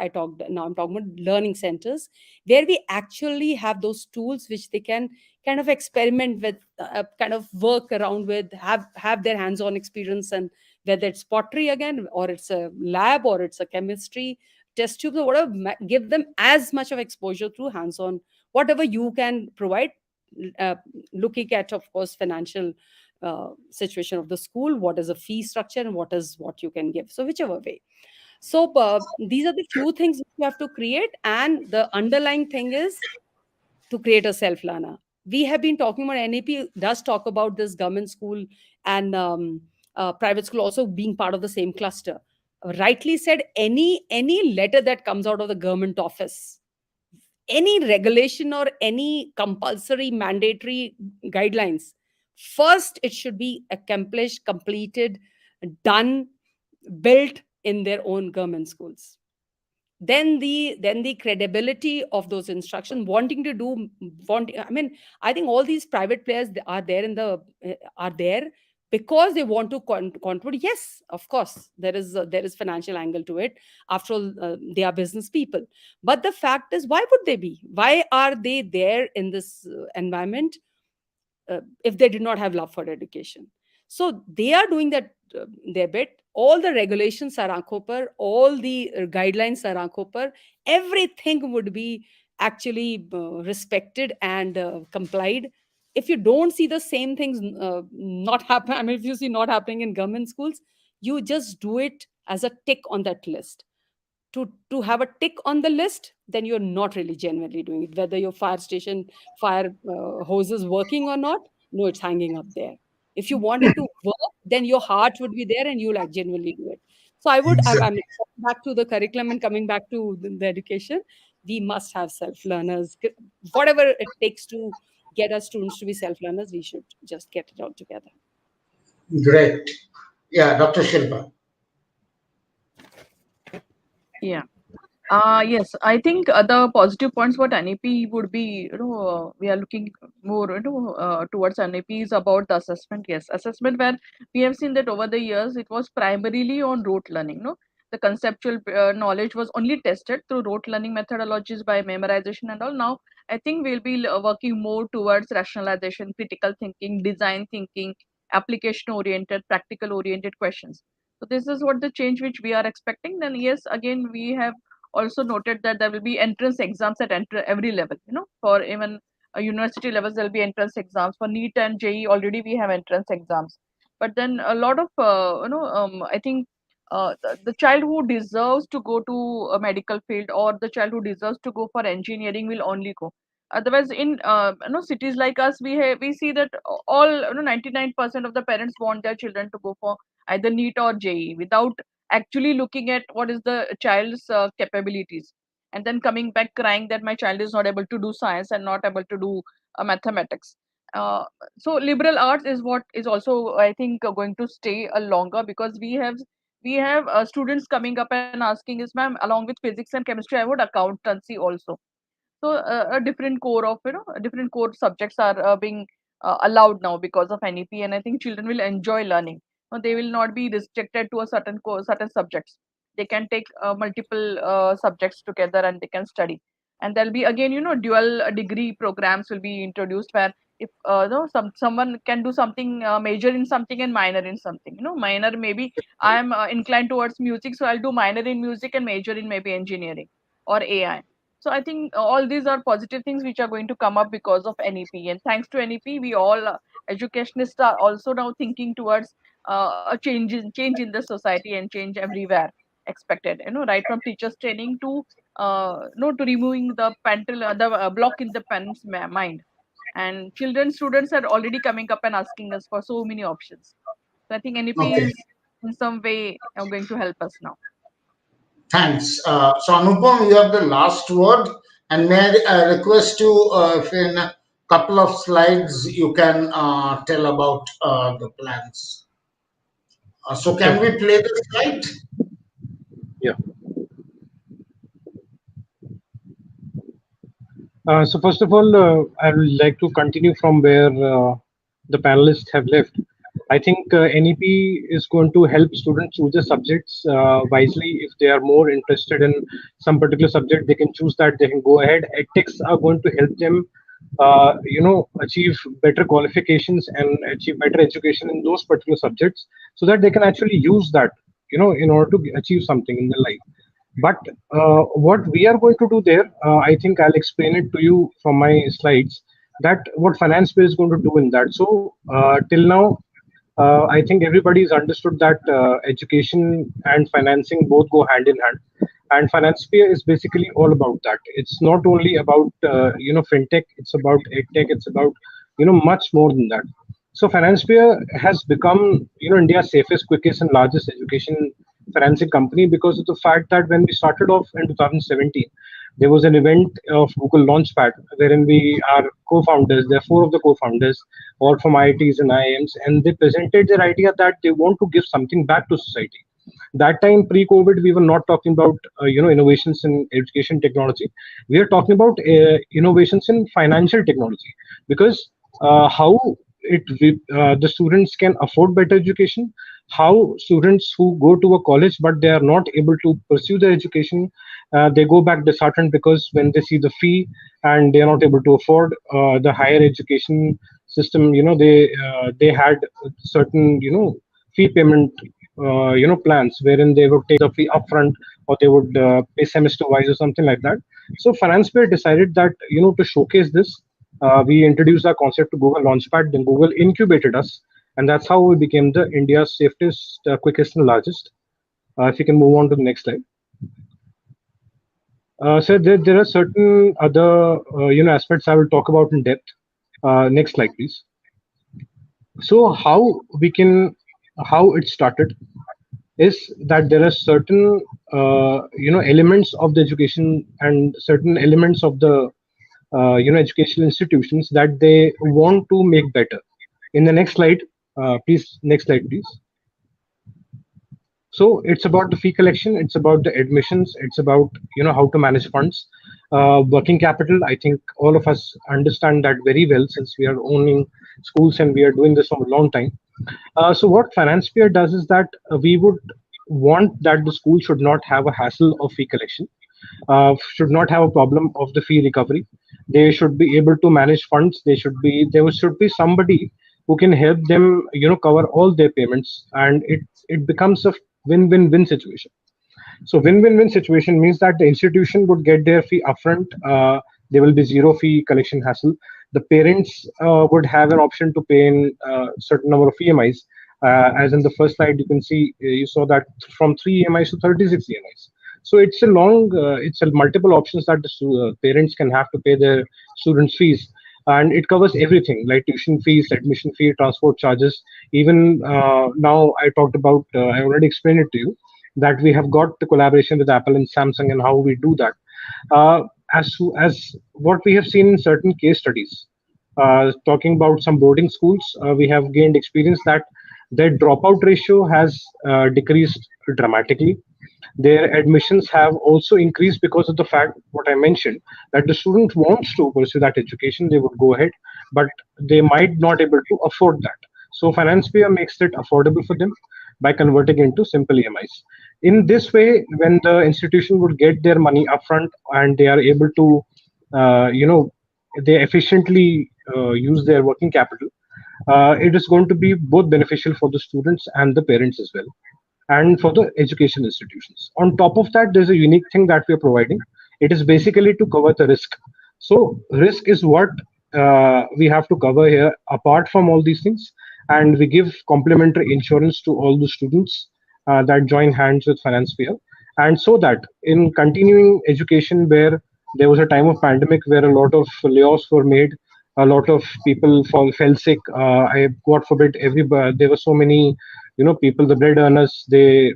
now I'm talking about learning centers, where we actually have those tools which they can kind of experiment with, kind of work around with, have their hands-on experience. And whether it's pottery again, or it's a lab, or it's a chemistry test tube, or whatever, give them as much of exposure through hands-on, whatever you can provide, uh, looking at, of course, financial situation of the school, what is a fee structure, and what you can give. So whichever way. So these are the few things you have to create, and the underlying thing is to create a self learner. We have been talking about, NEP does talk about this government school and private school also being part of the same cluster. rightly said, any letter that comes out of the government office, any regulation or any compulsory mandatory guidelines, first it should be accomplished, completed, done, built in their own government schools. Then the credibility of those instructions, wanting to do, I mean, I think all these private players are there are there because they want to contribute. Yes, of course, there is financial angle to it. After all, they are business people. But the fact is, why would they be? Why are they there in this environment if they did not have love for education? So they are doing that, their bit. All the regulations are aankhon par, all the guidelines are aankhon par. Everything would be actually respected and complied. If you don't see the same things not happen, I mean, if you see not happening in government schools, you just do it as a tick on that list. To have a tick on the list, then you're not really genuinely doing it. Whether your fire station, fire hose is working or not, no, it's hanging up there. If you want it to work, then your heart would be there and you'll like genuinely do it. So I'm Exactly. coming back to the curriculum and coming back to the education. We must have self learners. Whatever it takes to get our students to be self learners, we should just get it all together. Great. Yeah, Dr. Shilpa. Yeah. Yes, I think the positive points what NEP would be, we are looking more, towards NEP is about the assessment. Yes, assessment where we have seen that over the years it was primarily on rote learning. No, the conceptual knowledge was only tested through rote learning methodologies by memorization and all. Now I think we'll be working more towards rationalization, critical thinking, design thinking, application oriented, practical oriented questions. So this is what the change which we are expecting. Then yes, again we have also noted that there will be entrance exams at every level. For even university levels, there will be entrance exams. For NEET and JE, already we have entrance exams. But then a lot of, I think the child who deserves to go to a medical field or the child who deserves to go for engineering will only go. Otherwise, in cities like us, we see that all 99% of the parents want their children to go for either NEET or JE without actually looking at what is the child's capabilities, and then coming back crying that my child is not able to do science and not able to do mathematics. uh, so liberal arts is what is also, I think, going to stay a longer, because we have students coming up and asking is, ma'am, along with physics and chemistry I would accountancy also. So a different core of, different core subjects are being allowed now because of NEP, and I think children will enjoy learning. They will not be restricted to a certain subjects. They can take multiple subjects together and they can study. And there'll be again, dual degree programs will be introduced, where if no someone can do something, major in something and minor in something. Minor, maybe I'm inclined towards music, so I'll do minor in music and major in maybe engineering or AI. So I think all these are positive things which are going to come up because of NEP. And thanks to NEP, we all educationists are also now thinking towards a change in the society and change everywhere expected. Right from teachers training to no to removing the block in the parents' mind. And children, students are already coming up and asking us for so many options. So I think NEP Okay. is in some way going to help us now. Thanks. So, Anupam, you have the last word, and may I request you, if in a couple of slides you can tell about the plans. So, Sure. can we play the slide? Yeah. So first of all, I would like to continue from where the panelists have left. I think NEP is going to help students choose the subjects wisely. If they are more interested in some particular subject, they can choose that. They can go ahead. Ethics are going to help them, achieve better qualifications and achieve better education in those particular subjects, so that they can actually use that, in order to achieve something in their life. But what we are going to do there, I think I'll explain it to you from my slides, that what Financepeer is going to do in that. So till now, I think everybody's understood that education and financing both go hand in hand. And Financepeer is basically all about that. It's not only about fintech. It's about edtech. It's about much more than that. So Financepeer has become India's safest, quickest, and largest education forensic company because of the fact that when we started off in 2017, there was an event of Google Launchpad wherein we are co-founders. There are four of the co-founders, all from IITs and IIMs, and they presented their idea that they want to give something back to society. That time, pre-COVID, we were not talking about innovations in education technology. We are talking about innovations in financial technology, because how the students can afford better education, how students who go to a college but they are not able to pursue their education, they go back disheartened because when they see the fee and they are not able to afford the higher education system, they had certain fee payment plans wherein they would take the fee upfront, or they would pay semester wise or something like that. So Financepeer decided that to showcase this, we introduced our concept to Google Launchpad. Then Google incubated us, and that's how we became the India's safest, quickest, and largest. If you can move on to the next slide. So there are certain other aspects I will talk about in depth. Next slide, please. So how it started is that there are certain elements of the education and certain elements of the educational institutions that they want to make better. In the next slide, please, next slide, please. So it's about the fee collection, it's about the admissions, it's about how to manage funds, working capital. I think all of us understand that very well since we are owning schools and we are doing this for a long time. So what Financepeer does is that we would want that the school should not have a hassle of fee collection, should not have a problem of the fee recovery. They should be able to manage funds. There should be somebody who can help them cover all their payments, and it becomes a win-win-win situation. So win-win-win situation means that the institution would get their fee upfront. There will be zero fee collection hassle. The parents would have an option to pay in a certain number of EMIs. As in the first slide, you can see, you saw that from 3 EMIs to 36 EMIs. So it's it's a multiple options that the parents can have to pay their students' fees. And it covers everything like tuition fees, admission fee, transport charges. Even now, I already explained it to you that we have got the collaboration with Apple and Samsung and how we do that. As what we have seen in certain case studies, talking about some boarding schools, we have gained experience that their dropout ratio has decreased dramatically. Their admissions have also increased because of the fact what I mentioned, that the student wants to pursue that education, they would go ahead, but they might not able to afford that. So Financepeer makes it affordable for them by converting into simple EMIs. In this way, when the institution would get their money upfront and they are able to, they efficiently use their working capital, it is going to be both beneficial for the students and the parents as well, and for the education institutions. On top of that, there's a unique thing that we are providing. It is basically to cover the risk. So risk is what we have to cover here apart from all these things, and we give complimentary insurance to all the students that join hands with Financepeer. And so that in continuing education, where there was a time of pandemic where a lot of layoffs were made, a lot of people fell sick. God forbid, there were so many people, the bread earners, they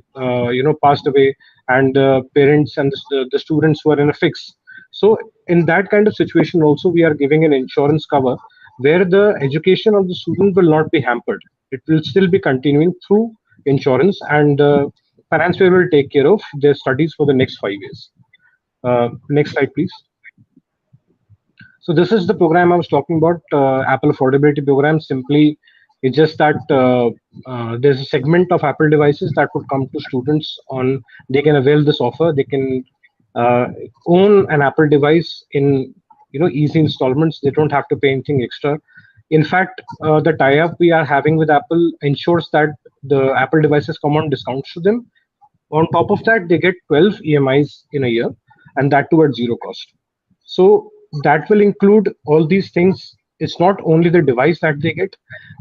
passed away, and the parents and the students were in a fix. So in that kind of situation also, we are giving an insurance cover where the education of the student will not be hampered. It will still be continuing through insurance, and Financepeer will take care of their studies for the next 5 years. Next slide, please. So this is the program I was talking about, Apple Affordability Program. Simply, it's just that there's a segment of Apple devices that would come to students on. They can avail this offer. They can own an Apple device in easy installments. They don't have to pay anything extra. In fact, the tie-up we are having with Apple ensures that the Apple devices come on discounts to them. On top of that, they get 12 EMIs in a year, and that too at zero cost. So that will include all these things. It's not only the device that they get,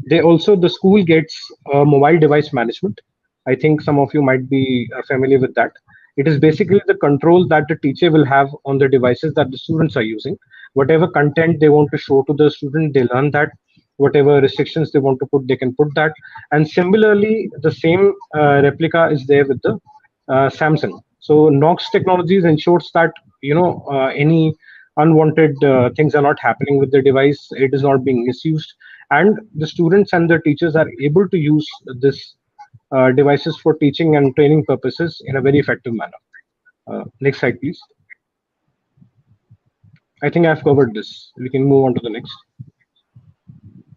the school gets mobile device management. I think some of you might be familiar with that. It is basically the control that the teacher will have on the devices that the students are using. Whatever content they want to show to the student, they learn that. Whatever restrictions they want to put, they can put that. And similarly, the same replica is there with the Samsung. So Knox Technologies ensures that any unwanted things are not happening with the device. It is not being misused, and the students and the teachers are able to use this devices for teaching and training purposes in a very effective manner. Next slide, please. I think I've covered this. We can move on to the next.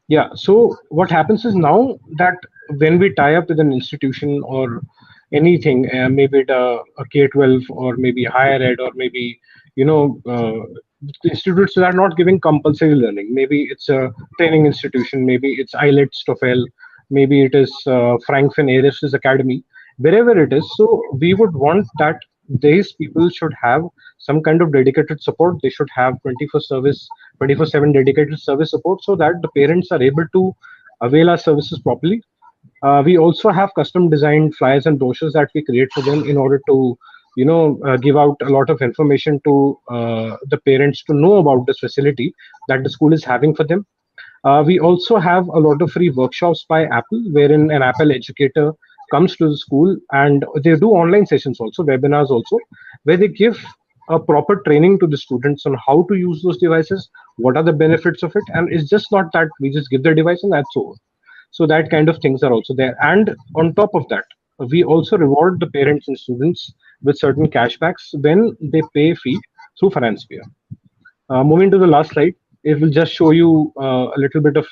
Yeah. So what happens is now that when we tie up with an institution or anything, maybe it a K-12 or maybe higher ed or maybe you know uh, institutes that are not giving compulsory learning. Maybe it's a training institution. Maybe it's IELTS, TOEFL. Maybe it is Frankfurt Airlines Academy. Wherever it is, so we would want that these people should have some kind of dedicated support. They should have 24/7 dedicated service support so that the parents are able to avail our services properly. We also have custom designed flyers and brochures that we create for them in order to give out a lot of information to the parents to know about this facility that the school is having for them. We also have a lot of free workshops by Apple, wherein an Apple educator comes to the school and they do online sessions also, webinars also, where they give a proper training to the students on how to use those devices, what are the benefits of it, and it's just not that we just give the device and that's over. So that kind of things are also there. And on top of that, we also reward the parents and students with certain cashbacks when they pay fee through Financepeer. Moving to the last slide, it will just show you a little bit of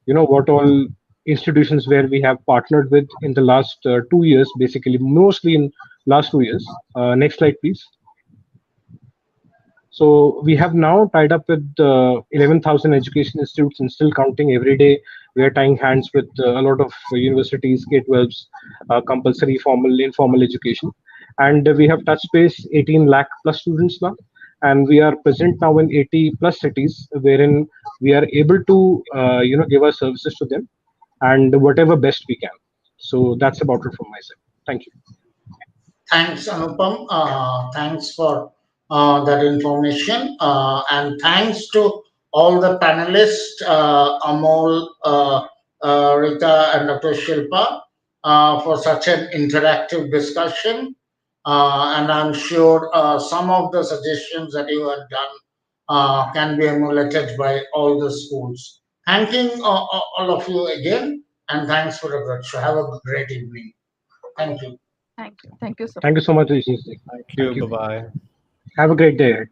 what all institutions where we have partnered with in the last 2 years, basically mostly in last 2 years. Next slide, please. So we have now tied up with 11,000 education institutes and still counting every day. We are tying hands with a lot of universities, K-12s, compulsory, formal, informal education. And we have touched base 18 lakh plus students now. And we are present now in 80 plus cities, wherein we are able to, give our services to them and whatever best we can. So that's about it from my side. Thank you. Thanks, Anupam. Thanks for that information. And thanks to all the panelists, Amol, Rita, and Dr. Shilpa, for such an interactive discussion. And I'm sure some of the suggestions that you have done can be emulated by all the schools. Thanking all of you again, and thanks for the good show. Have a great evening. Thank you. Thank you. Thank you so Thank much. you so much, Rishi. Thank Thank you. you. Bye bye. Have a great day ahead.